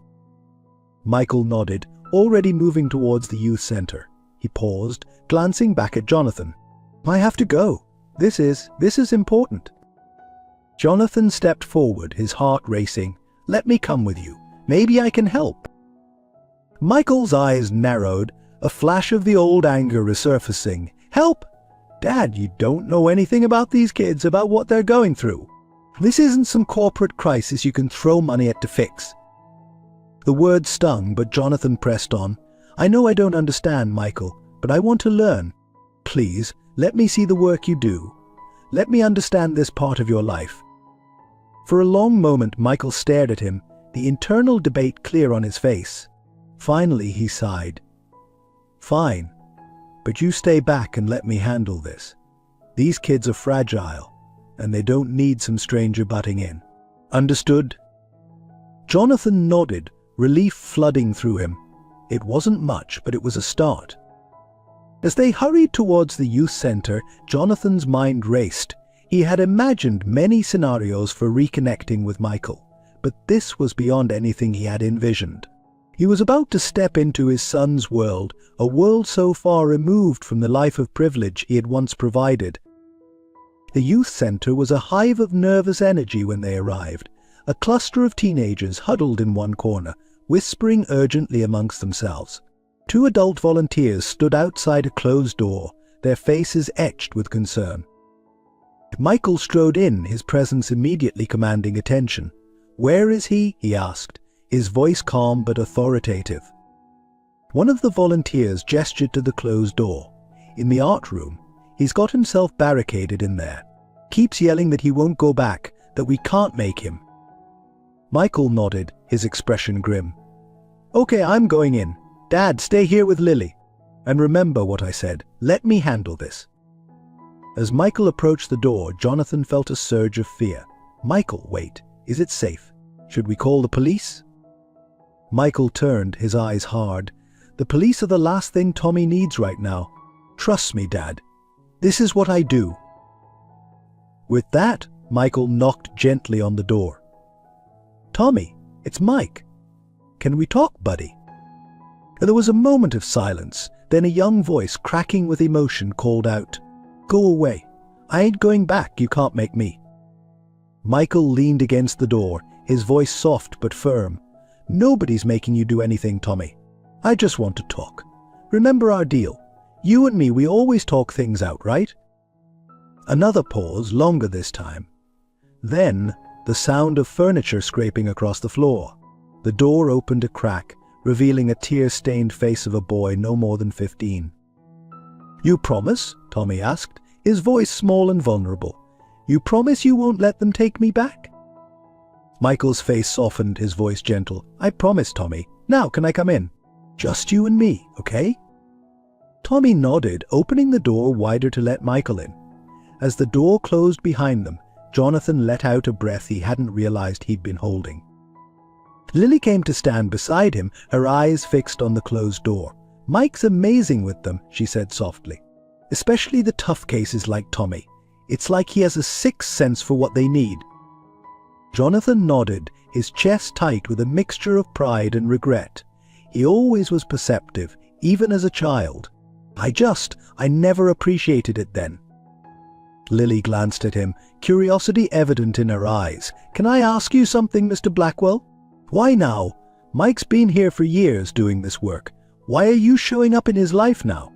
Michael nodded, already moving towards the youth center. He paused, glancing back at Jonathan. I have to go. This is important. Jonathan stepped forward, his heart racing. Let me come with you. Maybe I can help. Michael's eyes narrowed, a flash of the old anger resurfacing. Help? Dad, you don't know anything about these kids, about what they're going through. This isn't some corporate crisis you can throw money at to fix. The word stung, but Jonathan pressed on. I know I don't understand, Michael, but I want to learn. Please, let me see the work you do. Let me understand this part of your life. For a long moment, Michael stared at him, the internal debate clear on his face. Finally, he sighed. Fine, but you stay back and let me handle this. These kids are fragile, and they don't need some stranger butting in. Understood? Jonathan nodded, relief flooding through him. It wasn't much, but it was a start. As they hurried towards the youth center, Jonathan's mind raced. He had imagined many scenarios for reconnecting with Michael, but this was beyond anything he had envisioned. He was about to step into his son's world, a world so far removed from the life of privilege he had once provided. The youth center was a hive of nervous energy when they arrived, a cluster of teenagers huddled in one corner, whispering urgently amongst themselves. 2 adult volunteers stood outside a closed door, their faces etched with concern. Michael strode in, his presence immediately commanding attention. Where is he? He asked, his voice calm but authoritative. One of the volunteers gestured to the closed door. In the art room, he's got himself barricaded in there. Keeps yelling that he won't go back, that we can't make him. Michael nodded, his expression grim. Okay, I'm going in. Dad, stay here with Lily. And remember what I said. Let me handle this. As Michael approached the door, Jonathan felt a surge of fear. Michael, wait. Is it safe? Should we call the police? Michael turned, his eyes hard. The police are the last thing Tommy needs right now. Trust me, Dad. This is what I do. With that, Michael knocked gently on the door. Tommy, it's Mike. Can we talk, buddy? There was a moment of silence, then a young voice, cracking with emotion, called out, Go away. I ain't going back, you can't make me. Michael leaned against the door, his voice soft but firm. Nobody's making you do anything, Tommy. I just want to talk. Remember our deal. You and me, we always talk things out, right? Another pause, longer this time. Then, the sound of furniture scraping across the floor. The door opened a crack, revealing a tear-stained face of a boy no more than 15. You promise? Tommy asked, his voice small and vulnerable. You promise you won't let them take me back? Michael's face softened, his voice gentle. I promise, Tommy. Now, can I come in? Just you and me, okay? Tommy nodded, opening the door wider to let Michael in. As the door closed behind them, Jonathan let out a breath he hadn't realized he'd been holding. Lily came to stand beside him, her eyes fixed on the closed door. Mike's amazing with them, she said softly. Especially the tough cases like Tommy. It's like he has a sixth sense for what they need. Jonathan nodded, his chest tight with a mixture of pride and regret. He always was perceptive, even as a child. I never appreciated it then. Lily glanced at him, curiosity evident in her eyes. Can I ask you something, Mr. Blackwell? Why now? Mike's been here for years doing this work. Why are you showing up in his life now?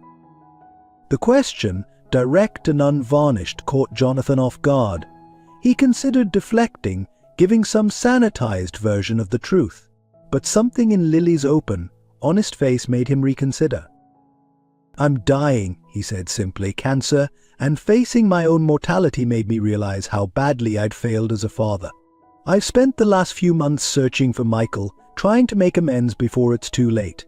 The question, direct and unvarnished, caught Jonathan off guard. He considered deflecting, giving some sanitized version of the truth. But something in Lily's open, honest face made him reconsider. "I'm dying," he said simply. "Cancer, and facing my own mortality made me realize how badly I'd failed as a father. I've spent the last few months searching for Michael, trying to make amends before it's too late."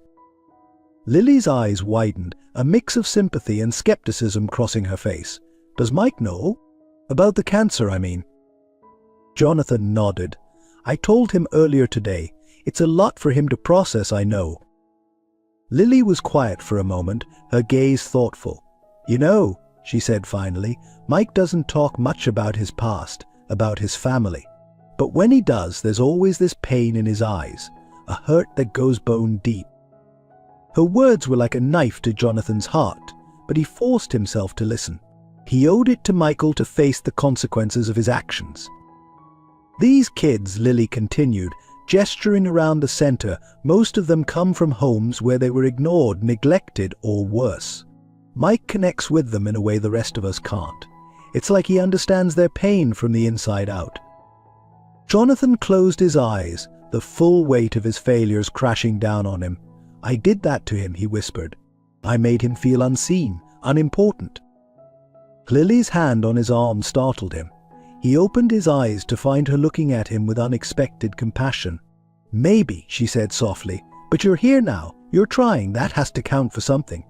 Lily's eyes widened, a mix of sympathy and skepticism crossing her face. "Does Mike know? About the cancer, I mean." Jonathan nodded. "I told him earlier today. It's a lot for him to process, I know." Lily was quiet for a moment, her gaze thoughtful. "You know," she said finally, "Mike doesn't talk much about his past, about his family. But when he does, there's always this pain in his eyes, a hurt that goes bone deep." Her words were like a knife to Jonathan's heart, but he forced himself to listen. He owed it to Michael to face the consequences of his actions. "These kids," Lily continued, gesturing around the center, "most of them come from homes where they were ignored, neglected, or worse. Mike connects with them in a way the rest of us can't. It's like he understands their pain from the inside out." Jonathan closed his eyes, the full weight of his failures crashing down on him. "I did that to him," he whispered. "I made him feel unseen, unimportant." Lily's hand on his arm startled him. He opened his eyes to find her looking at him with unexpected compassion. "Maybe," she said softly, "but you're here now. You're trying. That has to count for something."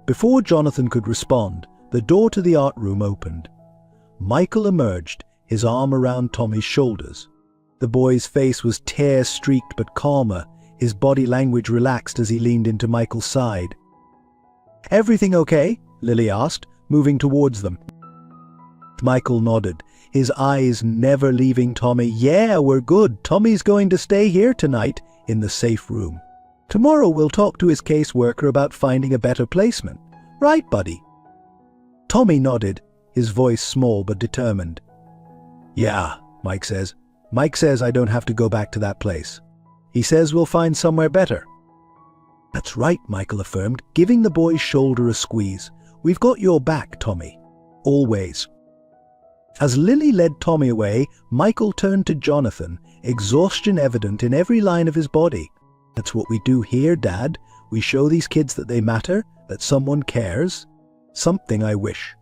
Before Jonathan could respond, the door to the art room opened. Michael emerged, his arm around Tommy's shoulders. The boy's face was tear-streaked but calmer, his body language relaxed as he leaned into Michael's side. "Everything okay?" Lily asked, moving towards them. Michael nodded, his eyes never leaving Tommy. "Yeah, we're good. Tommy's going to stay here tonight, in the safe room. Tomorrow we'll talk to his caseworker about finding a better placement. Right, buddy?" Tommy nodded, his voice small but determined. "Yeah," Mike says. "Mike says I don't have to go back to that place. He says we'll find somewhere better." "That's right," Michael affirmed, giving the boy's shoulder a squeeze. "We've got your back, Tommy. Always." As Lily led Tommy away, Michael turned to Jonathan, exhaustion evident in every line of his body. "That's what we do here, Dad. We show these kids that they matter, that someone cares. Something I wish."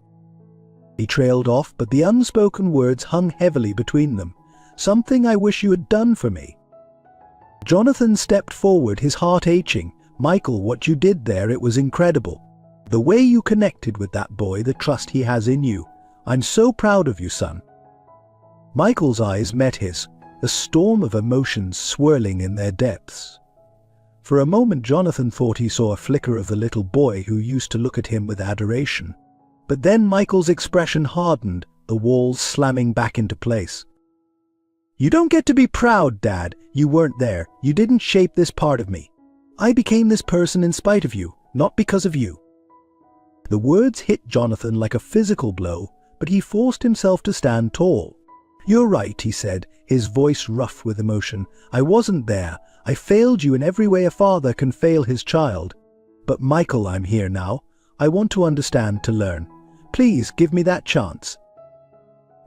He trailed off, but the unspoken words hung heavily between them. "Something I wish you had done for me." Jonathan stepped forward, his heart aching. "Michael, what you did there, it was incredible. The way you connected with that boy, the trust he has in you. I'm so proud of you, son." Michael's eyes met his, a storm of emotions swirling in their depths. For a moment Jonathan thought he saw a flicker of the little boy who used to look at him with adoration. But then Michael's expression hardened, the walls slamming back into place. "You don't get to be proud, Dad. You weren't there. You didn't shape this part of me. I became this person in spite of you, not because of you." The words hit Jonathan like a physical blow, but he forced himself to stand tall. "You're right," he said, his voice rough with emotion. "I wasn't there. I failed you in every way a father can fail his child. But Michael, I'm here now. I want to understand, to learn. Please give me that chance."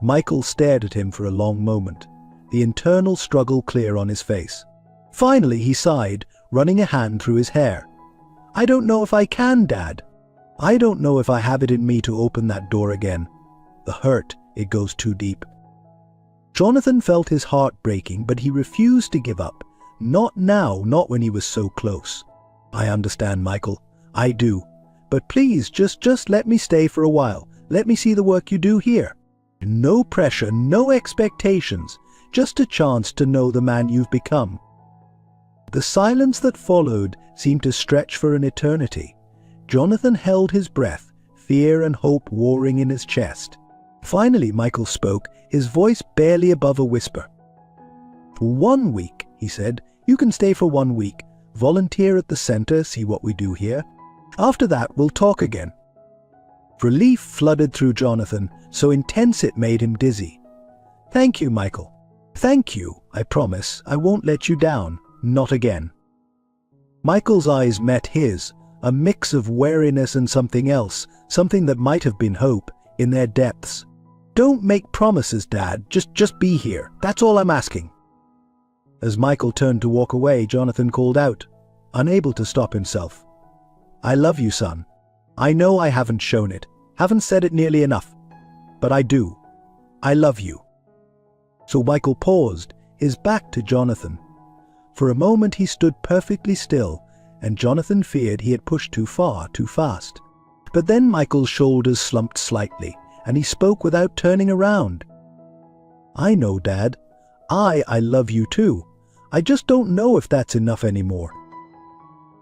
Michael stared at him for a long moment, the internal struggle clear on his face. Finally he sighed, running a hand through his hair. "I don't know if I can, Dad. I don't know if I have it in me to open that door again. The hurt, it goes too deep." Jonathan felt his heart breaking, but he refused to give up. Not now, not when he was so close. "I understand, Michael. I do. But please, just let me stay for a while. Let me see the work you do here. No pressure, no expectations. Just a chance to know the man you've become." The silence that followed seemed to stretch for an eternity. Jonathan held his breath, fear and hope warring in his chest. Finally Michael spoke, his voice barely above a whisper. "1 week," he said. "You can stay for 1 week. Volunteer at the center, see what we do here. After that, we'll talk again." Relief flooded through Jonathan, so intense it made him dizzy. "Thank you, Michael. Thank you. I promise I won't let you down. Not again." Michael's eyes met his, a mix of wariness and something else, something that might have been hope, in their depths. "Don't make promises, Dad. Just be here. That's all I'm asking." As Michael turned to walk away, Jonathan called out, unable to stop himself. I love you, son. I know I haven't shown it, haven't said it nearly enough, but I do. I love you." So Michael paused, his back to Jonathan. For a moment he stood perfectly still, and Jonathan feared he had pushed too far, too fast. But then Michael's shoulders slumped slightly, and he spoke without turning around. "I know, Dad. I love you too. I just don't know if that's enough anymore."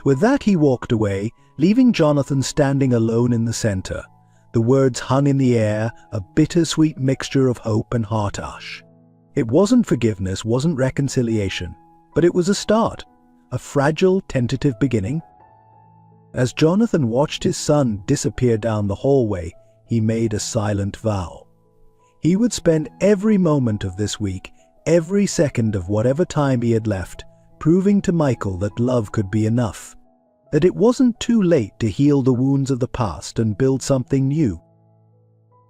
With that he walked away, leaving Jonathan standing alone in the center. The words hung in the air, a bittersweet mixture of hope and heartache. It wasn't forgiveness, wasn't reconciliation, but it was a start, a fragile, tentative beginning. As Jonathan watched his son disappear down the hallway, he made a silent vow. He would spend every moment of this week, every second of whatever time he had left, proving to Michael that love could be enough, that it wasn't too late to heal the wounds of the past and build something new.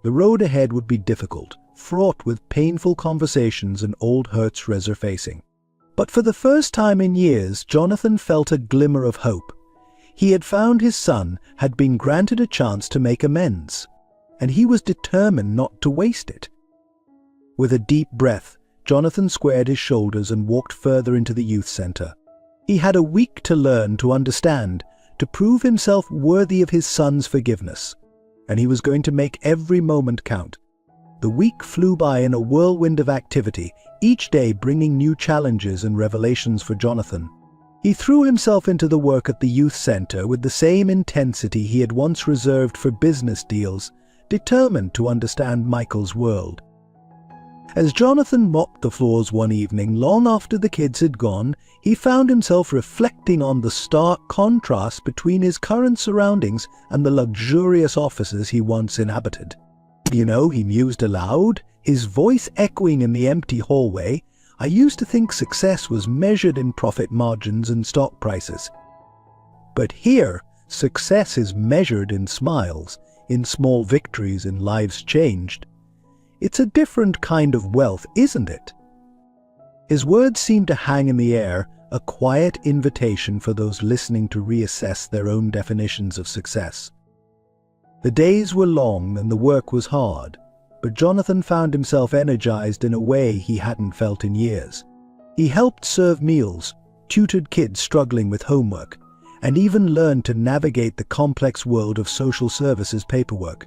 The road ahead would be difficult, fraught with painful conversations and old hurts resurfacing. But for the first time in years, Jonathan felt a glimmer of hope. He had found his son, had been granted a chance to make amends, and he was determined not to waste it. With a deep breath, Jonathan squared his shoulders and walked further into the youth center. He had a week to learn, to understand, to prove himself worthy of his son's forgiveness, and he was going to make every moment count. The week flew by in a whirlwind of activity, each day bringing new challenges and revelations for Jonathan. He threw himself into the work at the youth center with the same intensity he had once reserved for business deals, determined to understand Michael's world. As Jonathan mopped the floors one evening, long after the kids had gone, he found himself reflecting on the stark contrast between his current surroundings and the luxurious offices he once inhabited. "You know," he mused aloud, his voice echoing in the empty hallway, "I used to think success was measured in profit margins and stock prices. But here, success is measured in smiles, in small victories, in lives changed. It's a different kind of wealth, isn't it?" His words seemed to hang in the air, a quiet invitation for those listening to reassess their own definitions of success. The days were long and the work was hard, but Jonathan found himself energized in a way he hadn't felt in years. He helped serve meals, tutored kids struggling with homework, and even learned to navigate the complex world of social services paperwork.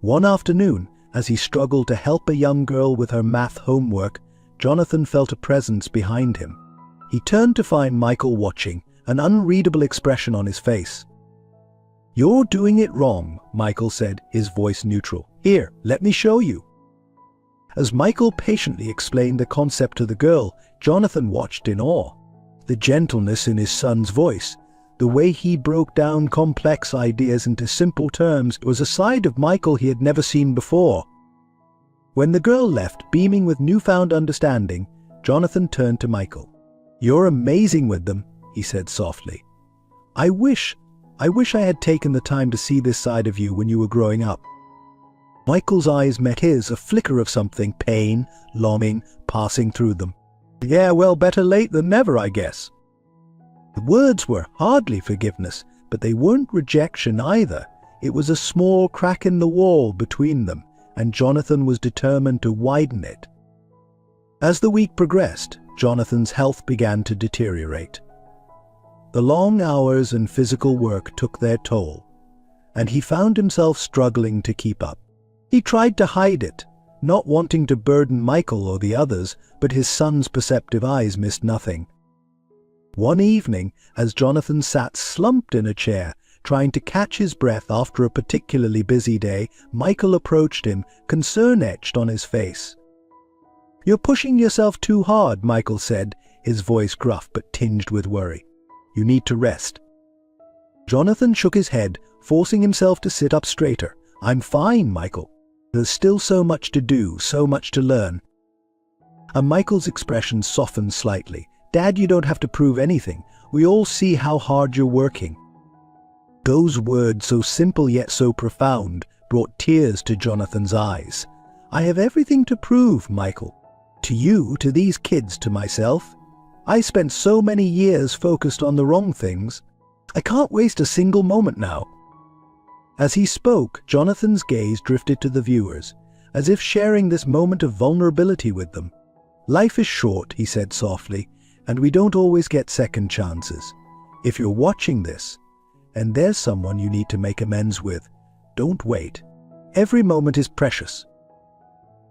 One afternoon, as he struggled to help a young girl with her math homework, Jonathan felt a presence behind him. He turned to find Michael watching, an unreadable expression on his face. "You're doing it wrong," Michael said, his voice neutral. "Here, let me show you." As Michael patiently explained the concept to the girl, Jonathan watched in awe. The gentleness in his son's voice, the way he broke down complex ideas into simple terms, was a side of Michael he had never seen before. When the girl left, beaming with newfound understanding, Jonathan turned to Michael. "You're amazing with them," he said softly. I wish I had taken the time to see this side of you when you were growing up." Michael's eyes met his, a flicker of something, pain, longing, passing through them. "Yeah, well, better late than never, I guess." The words were hardly forgiveness, but they weren't rejection either. It was a small crack in the wall between them, and Jonathan was determined to widen it. As the week progressed, Jonathan's health began to deteriorate. The long hours and physical work took their toll, and he found himself struggling to keep up. He tried to hide it, not wanting to burden Michael or the others, but his son's perceptive eyes missed nothing. One evening, as Jonathan sat slumped in a chair, trying to catch his breath after a particularly busy day, Michael approached him, concern etched on his face. "You're pushing yourself too hard," Michael said, his voice gruff but tinged with worry. "You need to rest." Jonathan shook his head, forcing himself to sit up straighter. "I'm fine, Michael. There's still so much to do, so much to learn." And Michael's expression softened slightly. "Dad, you don't have to prove anything. We all see how hard you're working." Those words, so simple yet so profound, brought tears to Jonathan's eyes. "I have everything to prove, Michael. To you, to these kids, to myself. I spent so many years focused on the wrong things. I can't waste a single moment now." As he spoke, Jonathan's gaze drifted to the viewers, as if sharing this moment of vulnerability with them. "Life is short," he said softly, "and we don't always get second chances. If you're watching this, and there's someone you need to make amends with, don't wait. Every moment is precious."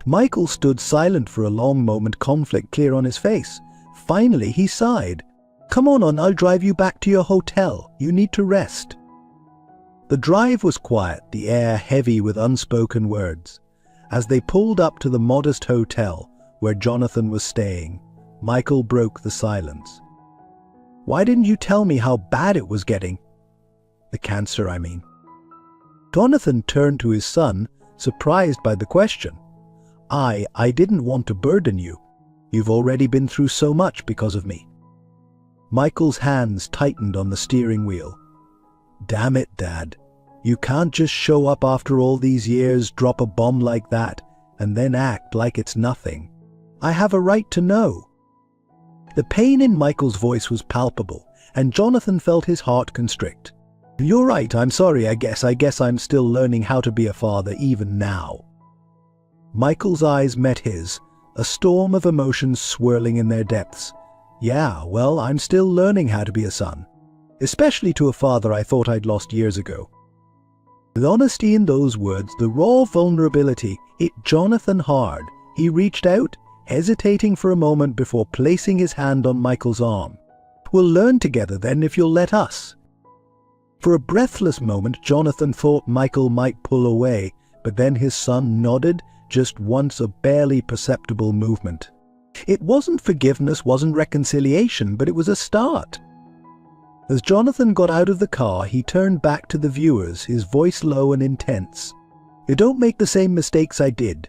Michael stood silent for a long moment, conflict clear on his face. Finally, he sighed. "Come on, I'll drive you back to your hotel. You need to rest." The drive was quiet, the air heavy with unspoken words. As they pulled up to the modest hotel where Jonathan was staying, Michael broke the silence. "Why didn't you tell me how bad it was getting? The cancer, I mean." Jonathan turned to his son, surprised by the question. I didn't want to burden you. You've already been through so much because of me." Michael's hands tightened on the steering wheel. "Damn it, Dad. You can't just show up after all these years, drop a bomb like that, and then act like it's nothing. I have a right to know." The pain in Michael's voice was palpable, and Jonathan felt his heart constrict. "You're right, I'm sorry, I guess I'm still learning how to be a father even now." Michael's eyes met his, a storm of emotions swirling in their depths. "Yeah, well, I'm still learning how to be a son. Especially to a father I thought I'd lost years ago." With honesty in those words, the raw vulnerability hit Jonathan hard. He reached out, hesitating for a moment before placing his hand on Michael's arm. "We'll learn together then if you'll let us." For a breathless moment, Jonathan thought Michael might pull away, but then his son nodded, just once, a barely perceptible movement. It wasn't forgiveness, wasn't reconciliation, but it was a start. As Jonathan got out of the car, he turned back to the viewers, his voice low and intense. "You don't make the same mistakes I did.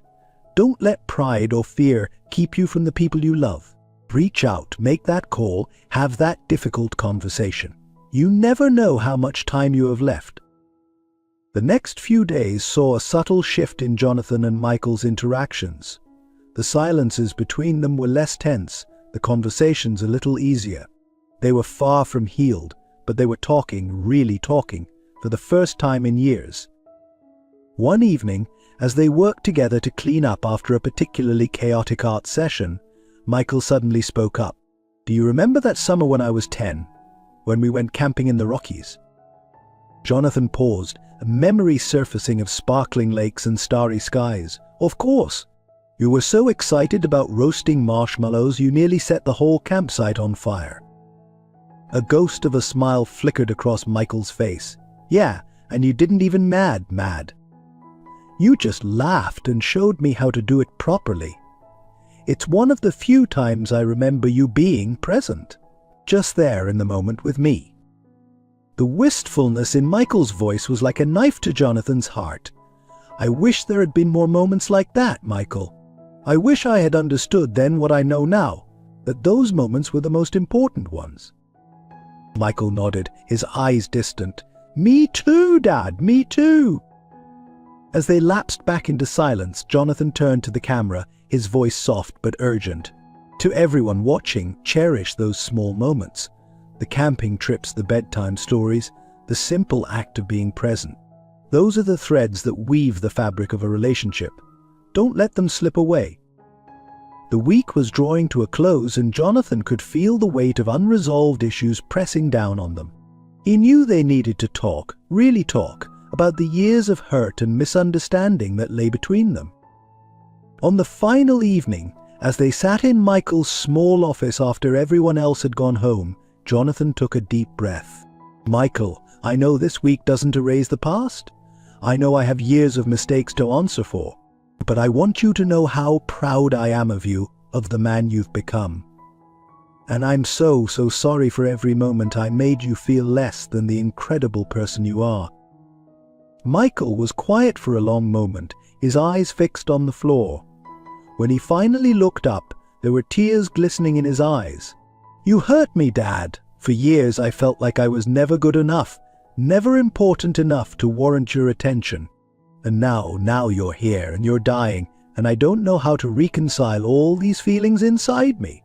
Don't let pride or fear keep you from the people you love. Reach out, make that call, have that difficult conversation. You never know how much time you have left." The next few days saw a subtle shift in Jonathan and Michael's interactions. The silences between them were less tense, the conversations a little easier. They were far from healed, but they were talking, really talking, for the first time in years. One evening, as they worked together to clean up after a particularly chaotic art session, Michael suddenly spoke up. "Do you remember that summer when I was 10, when we went camping in the Rockies?" Jonathan paused, a memory surfacing of sparkling lakes and starry skies. "Of course. You were so excited about roasting marshmallows you nearly set the whole campsite on fire." A ghost of a smile flickered across Michael's face. "Yeah, and you didn't even mad. You just laughed and showed me how to do it properly. It's one of the few times I remember you being present, just there in the moment with me." The wistfulness in Michael's voice was like a knife to Jonathan's heart. "I wish there had been more moments like that, Michael. I wish I had understood then what I know now, that those moments were the most important ones." Michael nodded, his eyes distant. "Me too, Dad, me too." As they lapsed back into silence, Jonathan turned to the camera, his voice soft but urgent. "To everyone watching, cherish those small moments. The camping trips, the bedtime stories, the simple act of being present. Those are the threads that weave the fabric of a relationship. Don't let them slip away." The week was drawing to a close, and Jonathan could feel the weight of unresolved issues pressing down on them. He knew they needed to talk, really talk, about the years of hurt and misunderstanding that lay between them. On the final evening, as they sat in Michael's small office after everyone else had gone home, Jonathan took a deep breath. "Michael, I know this week doesn't erase the past. I know I have years of mistakes to answer for. But I want you to know how proud I am of you, of the man you've become. And I'm so sorry for every moment I made you feel less than the incredible person you are." Michael was quiet for a long moment, his eyes fixed on the floor. When he finally looked up, there were tears glistening in his eyes. "You hurt me, Dad. For years I felt like I was never good enough, never important enough to warrant your attention. And now you're here and you're dying, and I don't know how to reconcile all these feelings inside me."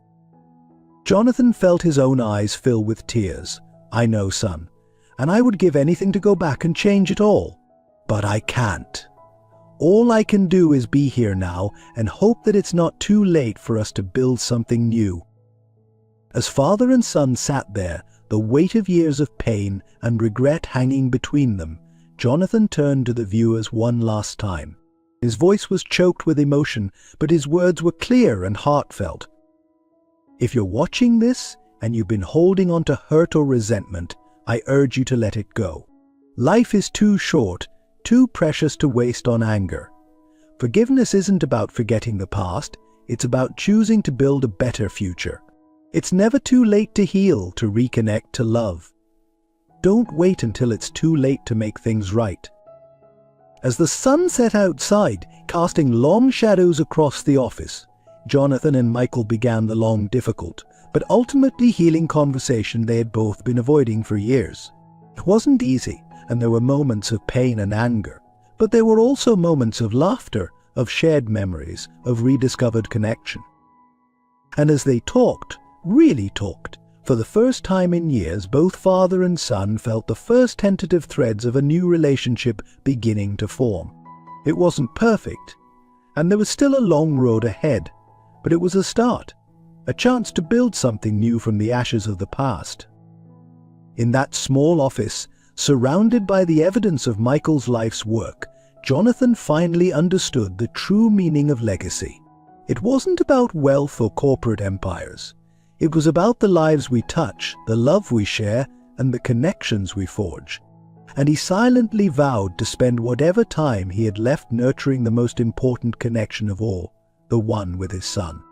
Jonathan felt his own eyes fill with tears. "I know, son. and I would give anything to go back and change it all. But I can't. All I can do is be here now and hope that it's not too late for us to build something new." As father and son sat there, the weight of years of pain and regret hanging between them, Jonathan turned to the viewers one last time. His voice was choked with emotion, but his words were clear and heartfelt. "If you're watching this and you've been holding on to hurt or resentment, I urge you to let it go. Life is too short, too precious to waste on anger. Forgiveness isn't about forgetting the past, it's about choosing to build a better future. It's never too late to heal, to reconnect, to love. Don't wait until it's too late to make things right." As the sun set outside, casting long shadows across the office, Jonathan and Michael began the long, difficult, but ultimately healing conversation they had both been avoiding for years. It wasn't easy, and there were moments of pain and anger, but there were also moments of laughter, of shared memories, of rediscovered connection. And as they talked, really talked, for the first time in years, both father and son felt the first tentative threads of a new relationship beginning to form. It wasn't perfect, and there was still a long road ahead, but it was a start, a chance to build something new from the ashes of the past. In that small office, surrounded by the evidence of Michael's life's work, Jonathan finally understood the true meaning of legacy. It wasn't about wealth or corporate empires. It was about the lives we touch, the love we share, and the connections we forge. And he silently vowed to spend whatever time he had left nurturing the most important connection of all, the one with his son.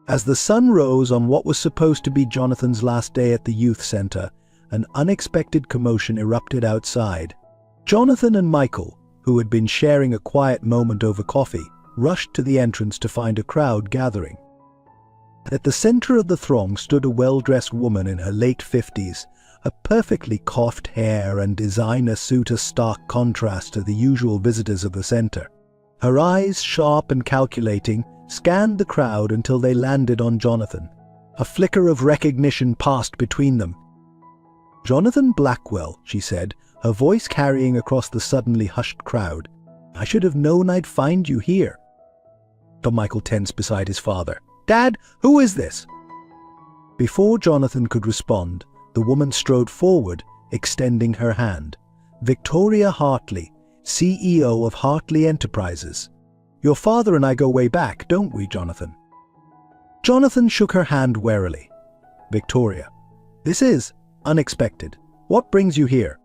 As the sun rose on what was supposed to be Jonathan's last day at the youth center, an unexpected commotion erupted outside. Jonathan and Michael, who had been sharing a quiet moment over coffee, rushed to the entrance to find a crowd gathering. At the center of the throng stood a well-dressed woman in her late 50s, a perfectly coiffed hair and designer suit a stark contrast to the usual visitors of the center. Her eyes, sharp and calculating, scanned the crowd until they landed on Jonathan. A flicker of recognition passed between them. "Jonathan Blackwell," she said, her voice carrying across the suddenly hushed crowd. "I should have known I'd find you here." But Michael tensed beside his father. "Dad, who is this?" Before Jonathan could respond, the woman strode forward, extending her hand. "Victoria Hartley, CEO of Hartley Enterprises. Your father and I go way back, don't we, Jonathan?" Jonathan shook her hand warily. "Victoria, this is unexpected. What brings you here?"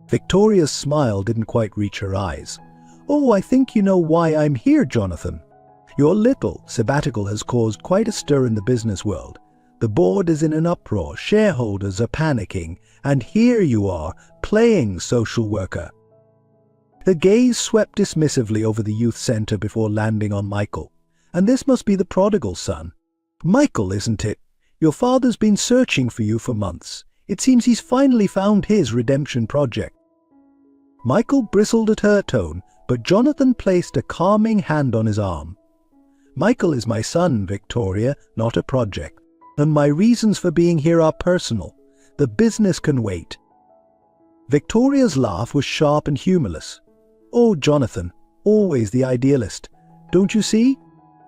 Victoria's smile didn't quite reach her eyes. "Oh, I think you know why I'm here, Jonathan. Your little sabbatical has caused quite a stir in the business world. The board is in an uproar, shareholders are panicking, and here you are, playing social worker." The gaze swept dismissively over the youth center before landing on Michael. "And this must be the prodigal son. Michael, isn't it? Your father's been searching for you for months. It seems he's finally found his redemption project." Michael bristled at her tone, but Jonathan placed a calming hand on his arm. "Michael is my son, Victoria, not a project. And my reasons for being here are personal. The business can wait." Victoria's laugh was sharp and humorless. "Oh, Jonathan, always the idealist. Don't you see?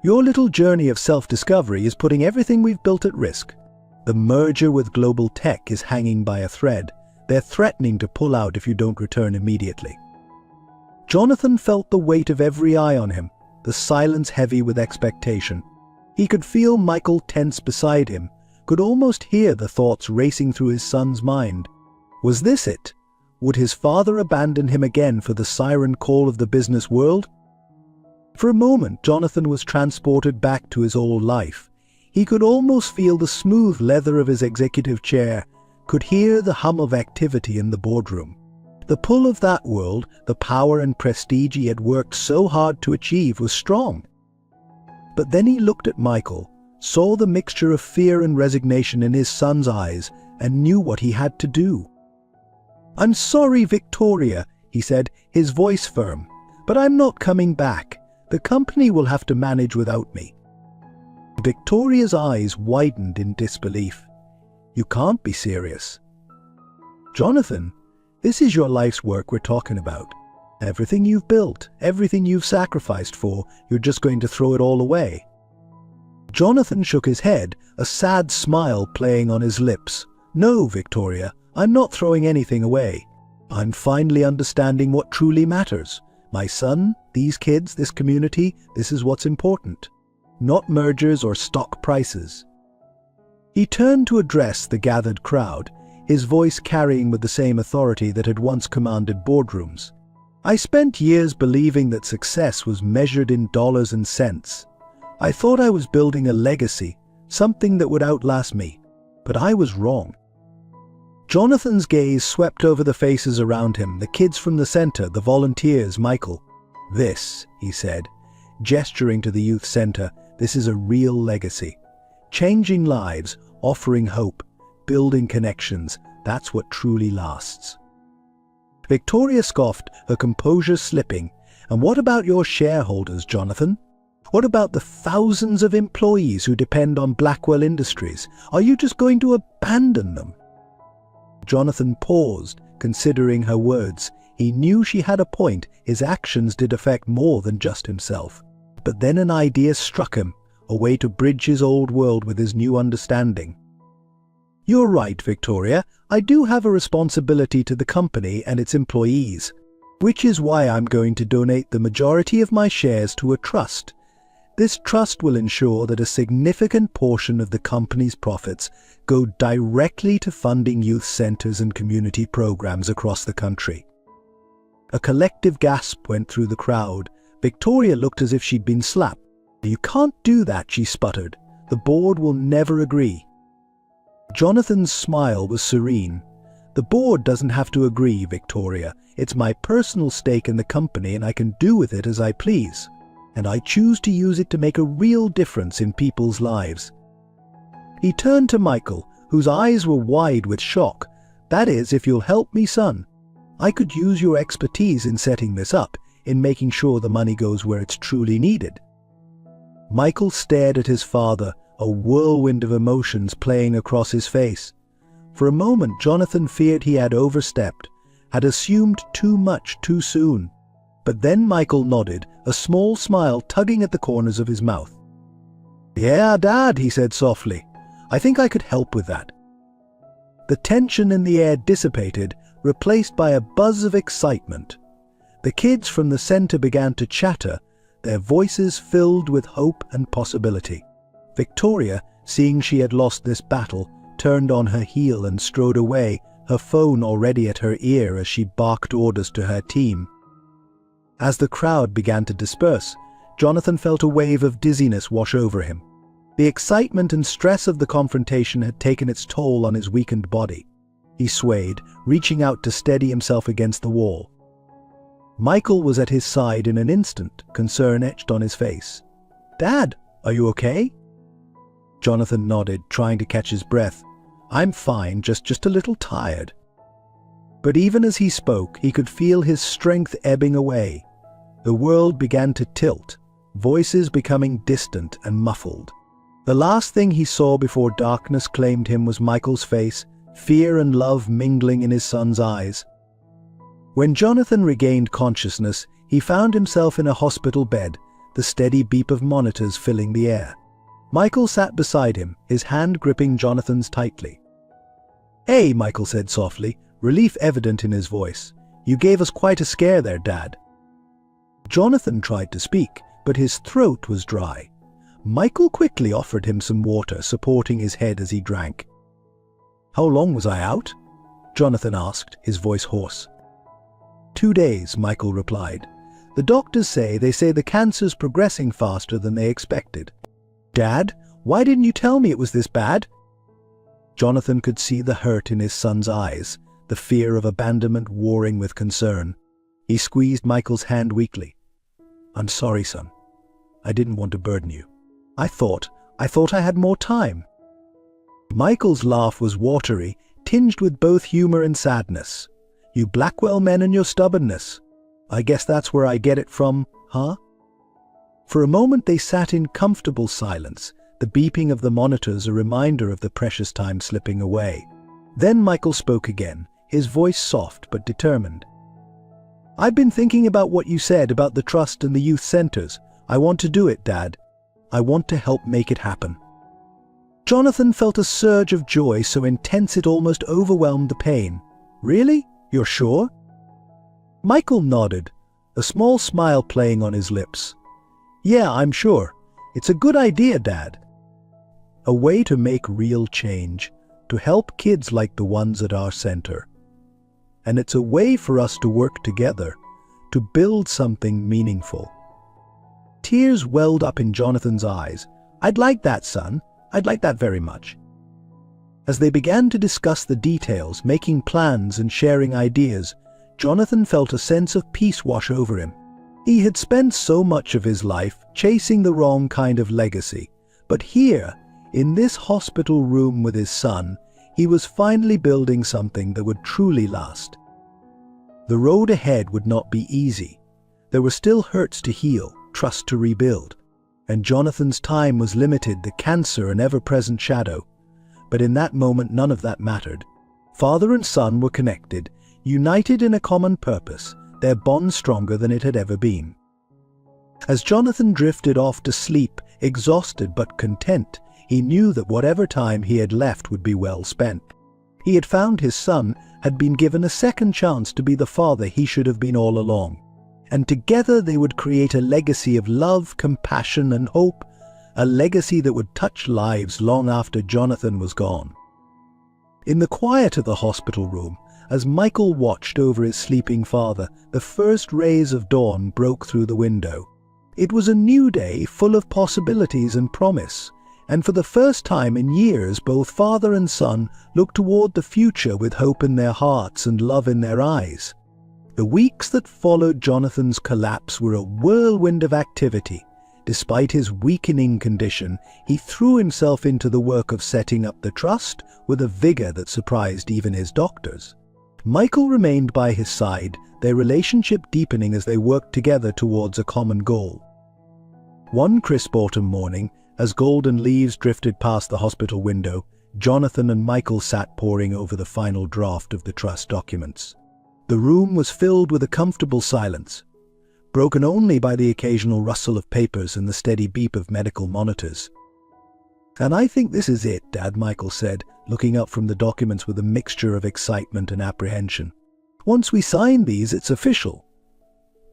Your little journey of self-discovery is putting everything we've built at risk. The merger with global tech is hanging by a thread. They're threatening to pull out if you don't return immediately." Jonathan felt the weight of every eye on him, the silence heavy with expectation. He could feel Michael tense beside him, could almost hear the thoughts racing through his son's mind. Was this it? Would his father abandon him again for the siren call of the business world? For a moment, Jonathan was transported back to his old life. He could almost feel the smooth leather of his executive chair, could hear the hum of activity in the boardroom. The pull of that world, the power and prestige he had worked so hard to achieve, was strong. But then he looked at Michael, saw the mixture of fear and resignation in his son's eyes, and knew what he had to do. "I'm sorry, Victoria," he said, his voice firm, "but I'm not coming back. The company will have to manage without me." Victoria's eyes widened in disbelief. "You can't be serious." Jonathan, this is your life's work we're talking about. Everything you've built, everything you've sacrificed for, you're just going to throw it all away. Jonathan shook his head, a sad smile playing on his lips. No, Victoria, I'm not throwing anything away. I'm finally understanding what truly matters. My son, these kids, this community, this is what's important. Not mergers or stock prices. He turned to address the gathered crowd, his voice carrying with the same authority that had once commanded boardrooms. I spent years believing that success was measured in dollars and cents. I thought I was building a legacy, something that would outlast me, but I was wrong. Jonathan's gaze swept over the faces around him, the kids from the center, the volunteers, Michael. This, he said, gesturing to the youth center, this is a real legacy. Changing lives, offering hope, building connections, that's what truly lasts. Victoria scoffed, her composure slipping. And what about your shareholders, Jonathan? What about the thousands of employees who depend on Blackwell Industries? Are you just going to abandon them? Jonathan paused, considering her words. He knew she had a point. His actions did affect more than just himself. But then an idea struck him, a way to bridge his old world with his new understanding. You're right, Victoria. I do have a responsibility to the company and its employees, which is why I'm going to donate the majority of my shares to a trust. This trust will ensure that a significant portion of the company's profits go directly to funding youth centers and community programs across the country. A collective gasp went through the crowd. Victoria looked as if she'd been slapped. You can't do that, she sputtered. The board will never agree. Jonathan's smile was serene. The board doesn't have to agree, Victoria. It's my personal stake in the company and I can do with it as I please. And I choose to use it to make a real difference in people's lives. He turned to Michael, whose eyes were wide with shock. That is, if you'll help me, son. I could use your expertise in setting this up, in making sure the money goes where it's truly needed. Michael stared at his father, a whirlwind of emotions playing across his face. For a moment, Jonathan feared he had overstepped, had assumed too much too soon. But then Michael nodded, a small smile tugging at the corners of his mouth. Yeah, Dad, he said softly. I think I could help with that. The tension in the air dissipated, replaced by a buzz of excitement. The kids from the center began to chatter, their voices filled with hope and possibility. Victoria, seeing she had lost this battle, turned on her heel and strode away, her phone already at her ear as she barked orders to her team. As the crowd began to disperse, Jonathan felt a wave of dizziness wash over him. The excitement and stress of the confrontation had taken its toll on his weakened body. He swayed, reaching out to steady himself against the wall. Michael was at his side in an instant, concern etched on his face. Dad, are you okay? Jonathan nodded, trying to catch his breath. I'm fine, just a little tired. But even as he spoke, he could feel his strength ebbing away. The world began to tilt, voices becoming distant and muffled. The last thing he saw before darkness claimed him was Michael's face, fear and love mingling in his son's eyes. When Jonathan regained consciousness, he found himself in a hospital bed, the steady beep of monitors filling the air. Michael sat beside him, his hand gripping Jonathan's tightly. Hey, Michael said softly, relief evident in his voice. You gave us quite a scare there, Dad. Jonathan tried to speak, but his throat was dry. Michael quickly offered him some water, supporting his head as he drank. How long was I out? Jonathan asked, his voice hoarse. 2 days, Michael replied. The doctors say the cancer's progressing faster than they expected. Dad, why didn't you tell me it was this bad? Jonathan could see the hurt in his son's eyes, the fear of abandonment warring with concern. He squeezed Michael's hand weakly. I'm sorry, son. I didn't want to burden you. I thought I had more time. Michael's laugh was watery, tinged with both humor and sadness. You Blackwell men and your stubbornness. I guess that's where I get it from, huh? For a moment they sat in comfortable silence, the beeping of the monitors a reminder of the precious time slipping away. Then Michael spoke again, his voice soft but determined. "I've been thinking about what you said about the trust and the youth centers. I want to do it, Dad. I want to help make it happen." Jonathan felt a surge of joy so intense it almost overwhelmed the pain. "Really? You're sure?" Michael nodded, a small smile playing on his lips. "Yeah, I'm sure. It's a good idea, Dad. A way to make real change, to help kids like the ones at our center. And it's a way for us to work together, to build something meaningful." Tears welled up in Jonathan's eyes. "I'd like that, son. I'd like that very much." As they began to discuss the details, making plans and sharing ideas, Jonathan felt a sense of peace wash over him. He had spent so much of his life chasing the wrong kind of legacy, but here, in this hospital room with his son, he was finally building something that would truly last. The road ahead would not be easy. There were still hurts to heal, trust to rebuild, and Jonathan's time was limited, the cancer an ever-present shadow. But in that moment none of that mattered. Father and son were connected, united in a common purpose, their bond stronger than it had ever been. As Jonathan drifted off to sleep, exhausted but content, he knew that whatever time he had left would be well spent. He had found his son had been given a second chance to be the father he should have been all along. And together they would create a legacy of love, compassion, and hope, a legacy that would touch lives long after Jonathan was gone. In the quiet of the hospital room, as Michael watched over his sleeping father, the first rays of dawn broke through the window. It was a new day full of possibilities and promise, and for the first time in years both father and son looked toward the future with hope in their hearts and love in their eyes. The weeks that followed Jonathan's collapse were a whirlwind of activity. Despite his weakening condition, he threw himself into the work of setting up the trust with a vigor that surprised even his doctors. Michael remained by his side, their relationship deepening as they worked together towards a common goal. One crisp autumn morning, as golden leaves drifted past the hospital window, Jonathan and Michael sat poring over the final draft of the trust documents. The room was filled with a comfortable silence, broken only by the occasional rustle of papers and the steady beep of medical monitors. "And I think this is it, Dad," Michael said, looking up from the documents with a mixture of excitement and apprehension. "Once we sign these, it's official.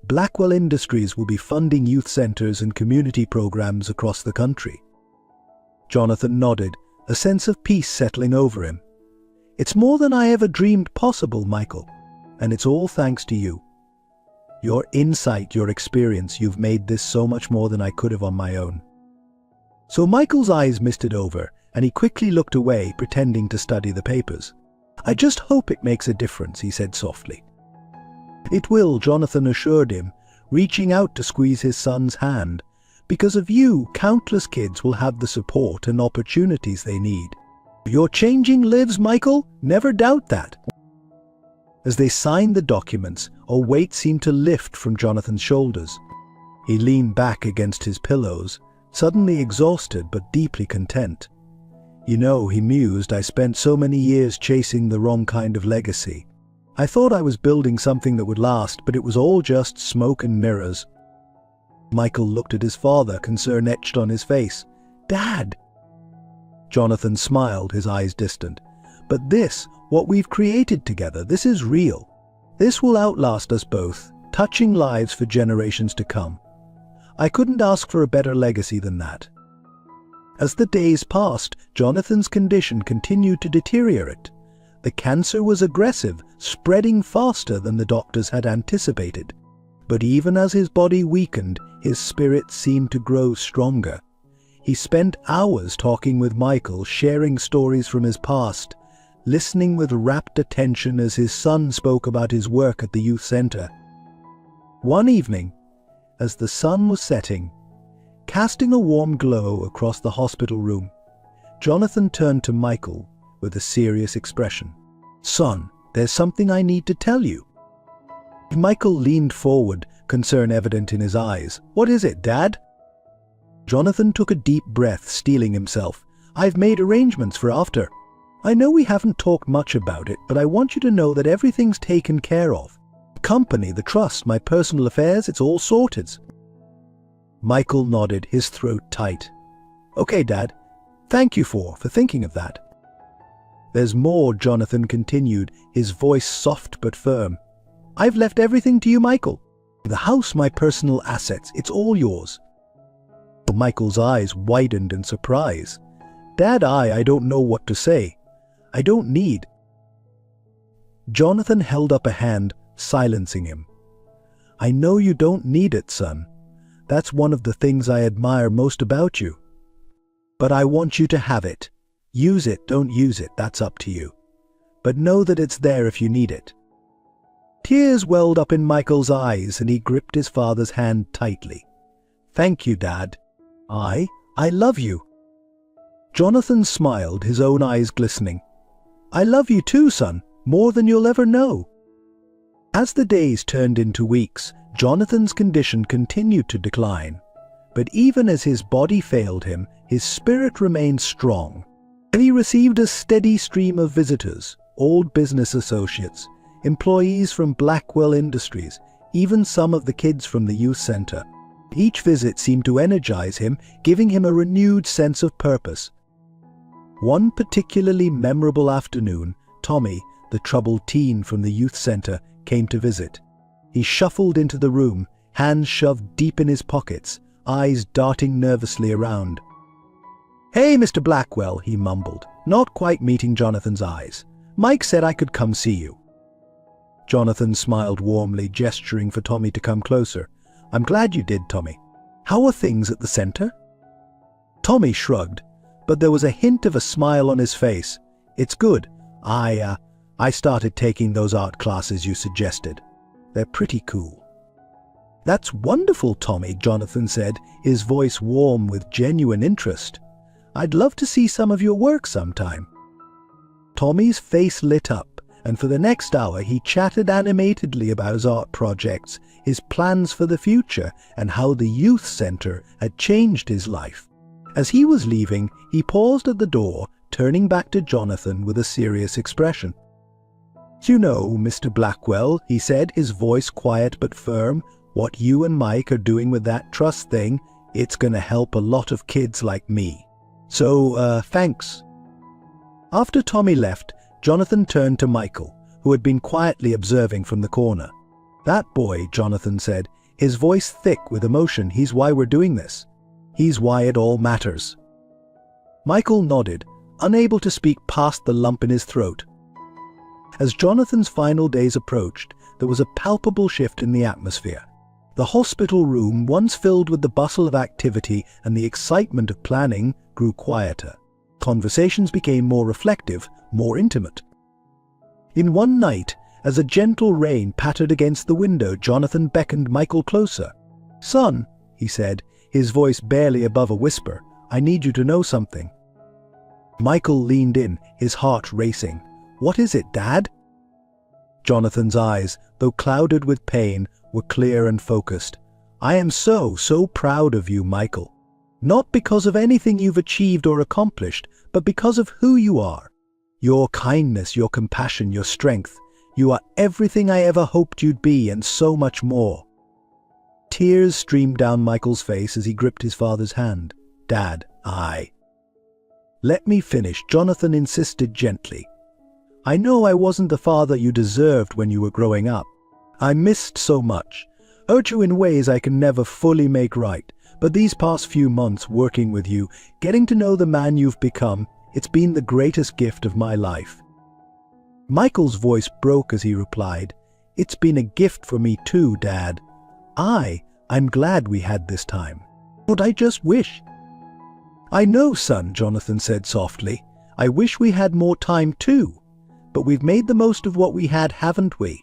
Blackwell Industries will be funding youth centers and community programs across the country." Jonathan nodded, a sense of peace settling over him. "It's more than I ever dreamed possible, Michael, and it's all thanks to you. Your insight, your experience, you've made this so much more than I could have on my own." So Michael's eyes misted over, and he quickly looked away, pretending to study the papers. "I just hope it makes a difference," he said softly. "It will," Jonathan assured him, reaching out to squeeze his son's hand. "Because of you, countless kids will have the support and opportunities they need. You're changing lives, Michael. Never doubt that." As they signed the documents, a weight seemed to lift from Jonathan's shoulders. He leaned back against his pillows, suddenly exhausted but deeply content. "You know," he mused, "I spent so many years chasing the wrong kind of legacy. I thought I was building something that would last, but it was all just smoke and mirrors." Michael looked at his father, concern etched on his face. "Dad!" Jonathan smiled, his eyes distant. "But this, what we've created together, this is real. This will outlast us both, touching lives for generations to come. I couldn't ask for a better legacy than that." As the days passed, Jonathan's condition continued to deteriorate. The cancer was aggressive, spreading faster than the doctors had anticipated. But even as his body weakened, his spirit seemed to grow stronger. He spent hours talking with Michael, sharing stories from his past, listening with rapt attention as his son spoke about his work at the youth center. One evening, as the sun was setting, casting a warm glow across the hospital room, Jonathan turned to Michael with a serious expression. "Son, there's something I need to tell you." Michael leaned forward, concern evident in his eyes. "What is it, Dad?" Jonathan took a deep breath, steeling himself. "I've made arrangements for after. I know we haven't talked much about it, but I want you to know that everything's taken care of. The company, the trust, my personal affairs, it's all sorted. Michael nodded, his throat tight. Okay, Dad. Thank you for thinking of that. There's more, Jonathan continued, his voice soft but firm. I've left everything to you, Michael. The house, my personal assets, it's all yours. Michael's eyes widened in surprise. Dad, I don't know what to say. I don't need. Jonathan held up a hand, silencing him. I know you don't need it, son. That's one of the things I admire most about you. But I want you to have it. Use it, don't use it, that's up to you. But know that it's there if you need it. Tears welled up in Michael's eyes and he gripped his father's hand tightly. Thank you, Dad. I love you. Jonathan smiled, his own eyes glistening. I love you too, son, more than you'll ever know. As the days turned into weeks, Jonathan's condition continued to decline. But even as his body failed him, his spirit remained strong. And he received a steady stream of visitors, old business associates, employees from Blackwell Industries, even some of the kids from the youth center. Each visit seemed to energize him, giving him a renewed sense of purpose. One particularly memorable afternoon, Tommy, the troubled teen from the youth center, came to visit. He shuffled into the room, hands shoved deep in his pockets, eyes darting nervously around. Hey, Mr. Blackwell, he mumbled, not quite meeting Jonathan's eyes. Mike said I could come see you. Jonathan smiled warmly, gesturing for Tommy to come closer. I'm glad you did, Tommy. How are things at the center? Tommy shrugged, but there was a hint of a smile on his face. It's good. I started taking those art classes you suggested. They're pretty cool. That's wonderful, Tommy, Jonathan said, his voice warm with genuine interest. I'd love to see some of your work sometime. Tommy's face lit up, and for the next hour he chatted animatedly about his art projects, his plans for the future, and how the youth center had changed his life. As he was leaving, he paused at the door, turning back to Jonathan with a serious expression. You know, Mr. Blackwell, he said, his voice quiet but firm, what you and Mike are doing with that trust thing, it's gonna help a lot of kids like me. So, thanks. After Tommy left, Jonathan turned to Michael, who had been quietly observing from the corner. That boy, Jonathan said, his voice thick with emotion, he's why we're doing this. He's why it all matters. Michael nodded, unable to speak past the lump in his throat. As Jonathan's final days approached, there was a palpable shift in the atmosphere. The hospital room, once filled with the bustle of activity and the excitement of planning, grew quieter. Conversations became more reflective, more intimate. In one night, as a gentle rain pattered against the window, Jonathan beckoned Michael closer. Son, he said, his voice barely above a whisper, I need you to know something. Michael leaned in, his heart racing. What is it, Dad? Jonathan's eyes, though clouded with pain, were clear and focused. I am so proud of you, Michael. Not because of anything you've achieved or accomplished, but because of who you are. Your kindness, your compassion, your strength. You are everything I ever hoped you'd be and so much more. Tears streamed down Michael's face as he gripped his father's hand. Dad, Let me finish, Jonathan insisted gently. I know I wasn't the father you deserved when you were growing up. I missed so much, hurt you in ways I can never fully make right, but these past few months working with you, getting to know the man you've become, it's been the greatest gift of my life. Michael's voice broke as he replied, It's been a gift for me too, Dad. I'm glad we had this time. But I just wish. I know, son, Jonathan said softly. I wish we had more time too. But we've made the most of what we had, haven't we?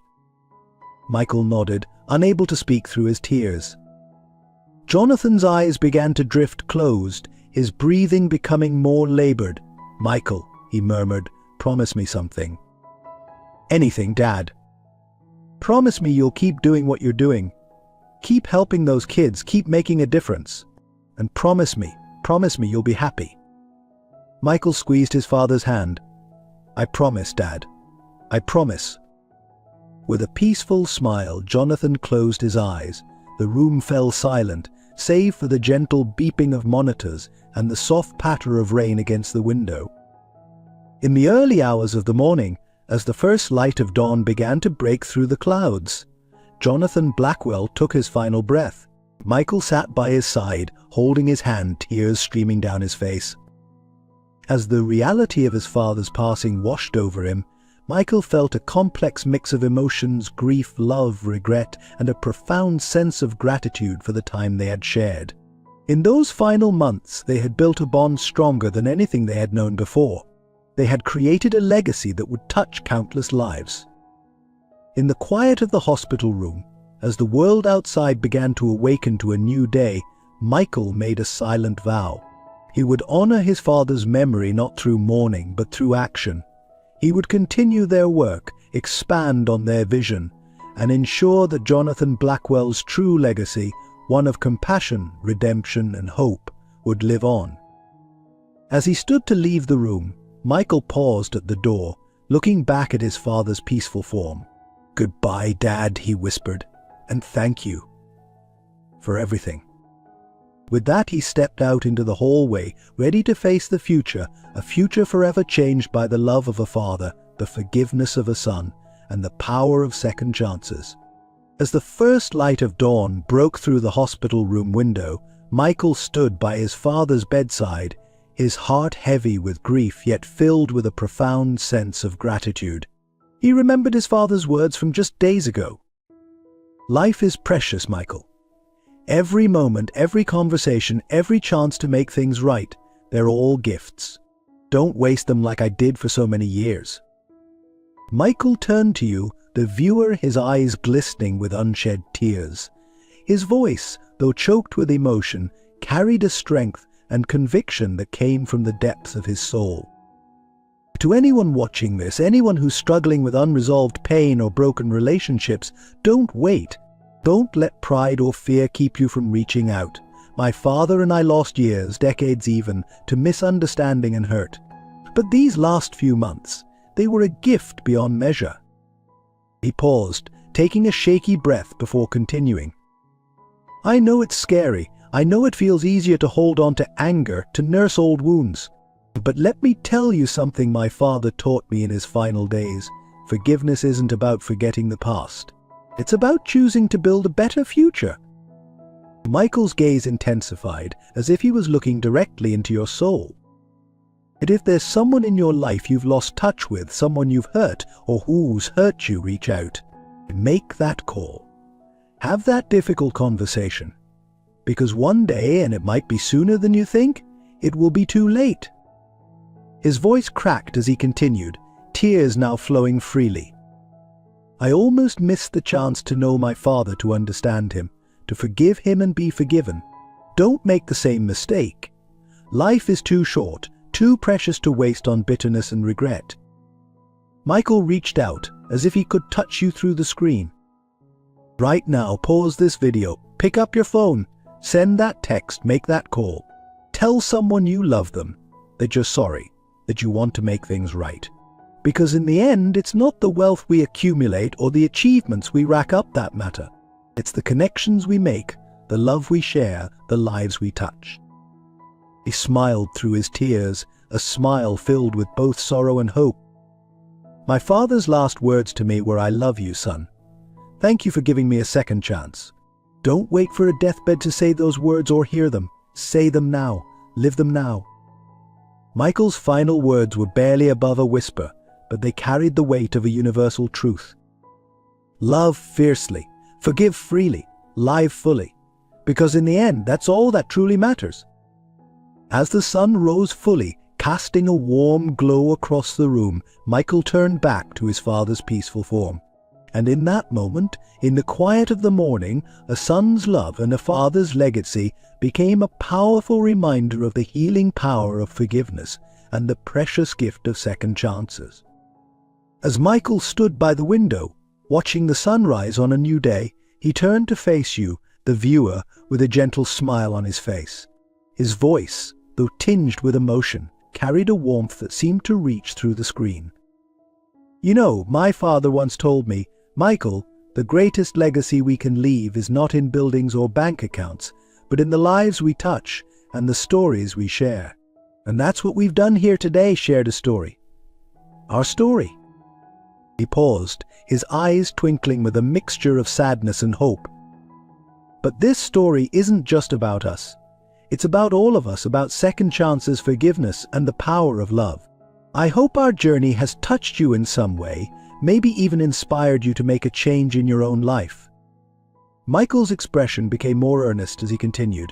Michael nodded, unable to speak through his tears. Jonathan's eyes began to drift closed, his breathing becoming more labored. Michael, he murmured, promise me something. Anything, Dad. Promise me you'll keep doing what you're doing. Keep helping those kids, keep making a difference. And promise me you'll be happy. Michael squeezed his father's hand. "I promise, Dad. I promise." With a peaceful smile, Jonathan closed his eyes. The room fell silent, save for the gentle beeping of monitors and the soft patter of rain against the window. In the early hours of the morning, as the first light of dawn began to break through the clouds, Jonathan Blackwell took his final breath. Michael sat by his side, holding his hand, tears streaming down his face. As the reality of his father's passing washed over him, Michael felt a complex mix of emotions: grief, love, regret, and a profound sense of gratitude for the time they had shared. In those final months, they had built a bond stronger than anything they had known before. They had created a legacy that would touch countless lives. In the quiet of the hospital room, as the world outside began to awaken to a new day, Michael made a silent vow. He would honor his father's memory not through mourning, but through action. He would continue their work, expand on their vision, and ensure that Jonathan Blackwell's true legacy, one of compassion, redemption, and hope, would live on. As he stood to leave the room, Michael paused at the door, looking back at his father's peaceful form. "Goodbye, Dad," he whispered, "and thank you for everything." With that, he stepped out into the hallway, ready to face the future, a future forever changed by the love of a father, the forgiveness of a son, and the power of second chances. As the first light of dawn broke through the hospital room window, Michael stood by his father's bedside, his heart heavy with grief yet filled with a profound sense of gratitude. He remembered his father's words from just days ago. "Life is precious, Michael. Every moment, every conversation, every chance to make things right, they're all gifts. Don't waste them like I did for so many years." Michael turned to you, the viewer, his eyes glistening with unshed tears. His voice, though choked with emotion, carried a strength and conviction that came from the depths of his soul. To anyone watching this, anyone who's struggling with unresolved pain or broken relationships, don't wait. Don't let pride or fear keep you from reaching out. My father and I lost years, decades even, to misunderstanding and hurt. But these last few months, they were a gift beyond measure. He paused, taking a shaky breath before continuing. "I know it's scary. I know it feels easier to hold on to anger, to nurse old wounds. But let me tell you something my father taught me in his final days. Forgiveness isn't about forgetting the past. It's about choosing to build a better future." Michael's gaze intensified, as if he was looking directly into your soul. And if there's someone in your life you've lost touch with, someone you've hurt, or who's hurt you, reach out. Make that call. Have that difficult conversation. Because one day, and it might be sooner than you think, it will be too late. His voice cracked as he continued, tears now flowing freely. "I almost missed the chance to know my father, to understand him, to forgive him and be forgiven. Don't make the same mistake. Life is too short, too precious to waste on bitterness and regret." Michael reached out, as if he could touch you through the screen. Right now, pause this video, pick up your phone, send that text, make that call. Tell someone you love them, that you're sorry, that you want to make things right. Because in the end, it's not the wealth we accumulate or the achievements we rack up that matter. It's the connections we make, the love we share, the lives we touch. He smiled through his tears, a smile filled with both sorrow and hope. "My father's last words to me were, 'I love you, son. Thank you for giving me a second chance.' Don't wait for a deathbed to say those words or hear them. Say them now. Live them now." Michael's final words were barely above a whisper, but they carried the weight of a universal truth. Love fiercely, forgive freely, live fully. Because in the end, that's all that truly matters. As the sun rose fully, casting a warm glow across the room, Michael turned back to his father's peaceful form. And in that moment, in the quiet of the morning, a son's love and a father's legacy became a powerful reminder of the healing power of forgiveness and the precious gift of second chances. As Michael stood by the window, watching the sunrise on a new day, he turned to face you, the viewer, with a gentle smile on his face. His voice, though tinged with emotion, carried a warmth that seemed to reach through the screen. You know, my father once told me, Michael, the greatest legacy we can leave is not in buildings or bank accounts, but in the lives we touch and the stories we share. And that's what we've done here today, shared a story. Our story. He paused, his eyes twinkling with a mixture of sadness and hope. But this story isn't just about us. It's about all of us, about second chances, forgiveness, and the power of love. I hope our journey has touched you in some way, maybe even inspired you to make a change in your own life. Michael's expression became more earnest as he continued.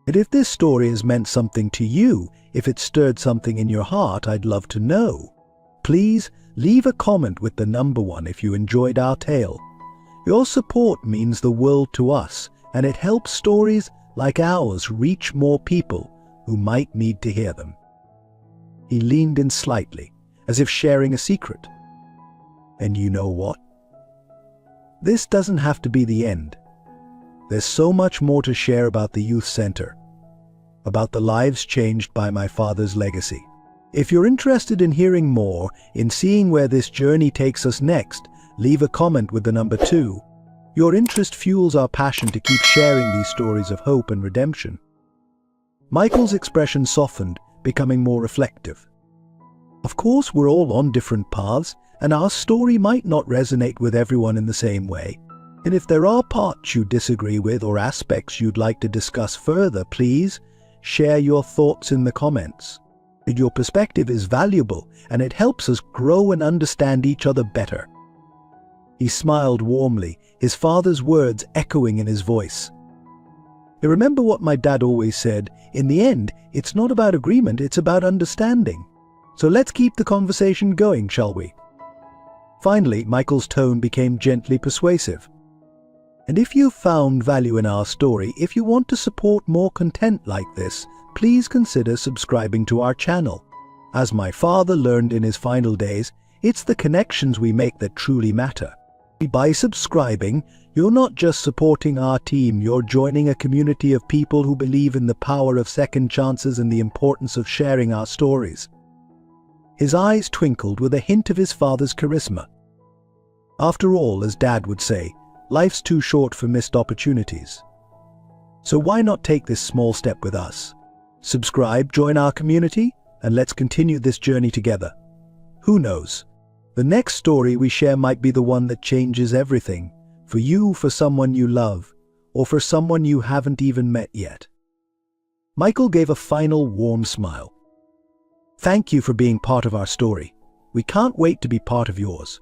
And if this story has meant something to you, if it stirred something in your heart, I'd love to know. Please leave a comment with the number 1 if you enjoyed our tale. Your support means the world to us, and it helps stories like ours reach more people who might need to hear them. He leaned in slightly, as if sharing a secret. And you know what? This doesn't have to be the end. There's so much more to share about the youth center, about the lives changed by my father's legacy. If you're interested in hearing more, in seeing where this journey takes us next, leave a comment with the number 2. Your interest fuels our passion to keep sharing these stories of hope and redemption. Michael's expression softened, becoming more reflective. Of course, we're all on different paths, and our story might not resonate with everyone in the same way. And if there are parts you disagree with or aspects you'd like to discuss further, please share your thoughts in the comments. Your perspective is valuable, and it helps us grow and understand each other better. He smiled warmly, his father's words echoing in his voice. You remember what my dad always said, in the end, it's not about agreement, it's about understanding. So let's keep the conversation going, shall we? Finally, Michael's tone became gently persuasive. And if you found value in our story, if you want to support more content like this, please consider subscribing to our channel. As my father learned in his final days, it's the connections we make that truly matter. By subscribing, you're not just supporting our team, you're joining a community of people who believe in the power of second chances and the importance of sharing our stories. His eyes twinkled with a hint of his father's charisma. After all, as Dad would say, life's too short for missed opportunities. So why not take this small step with us? Subscribe, join our community, and let's continue this journey together. Who knows? The next story we share might be the one that changes everything, for you, for someone you love, or for someone you haven't even met yet. Michael gave a final warm smile. Thank you for being part of our story. We can't wait to be part of yours.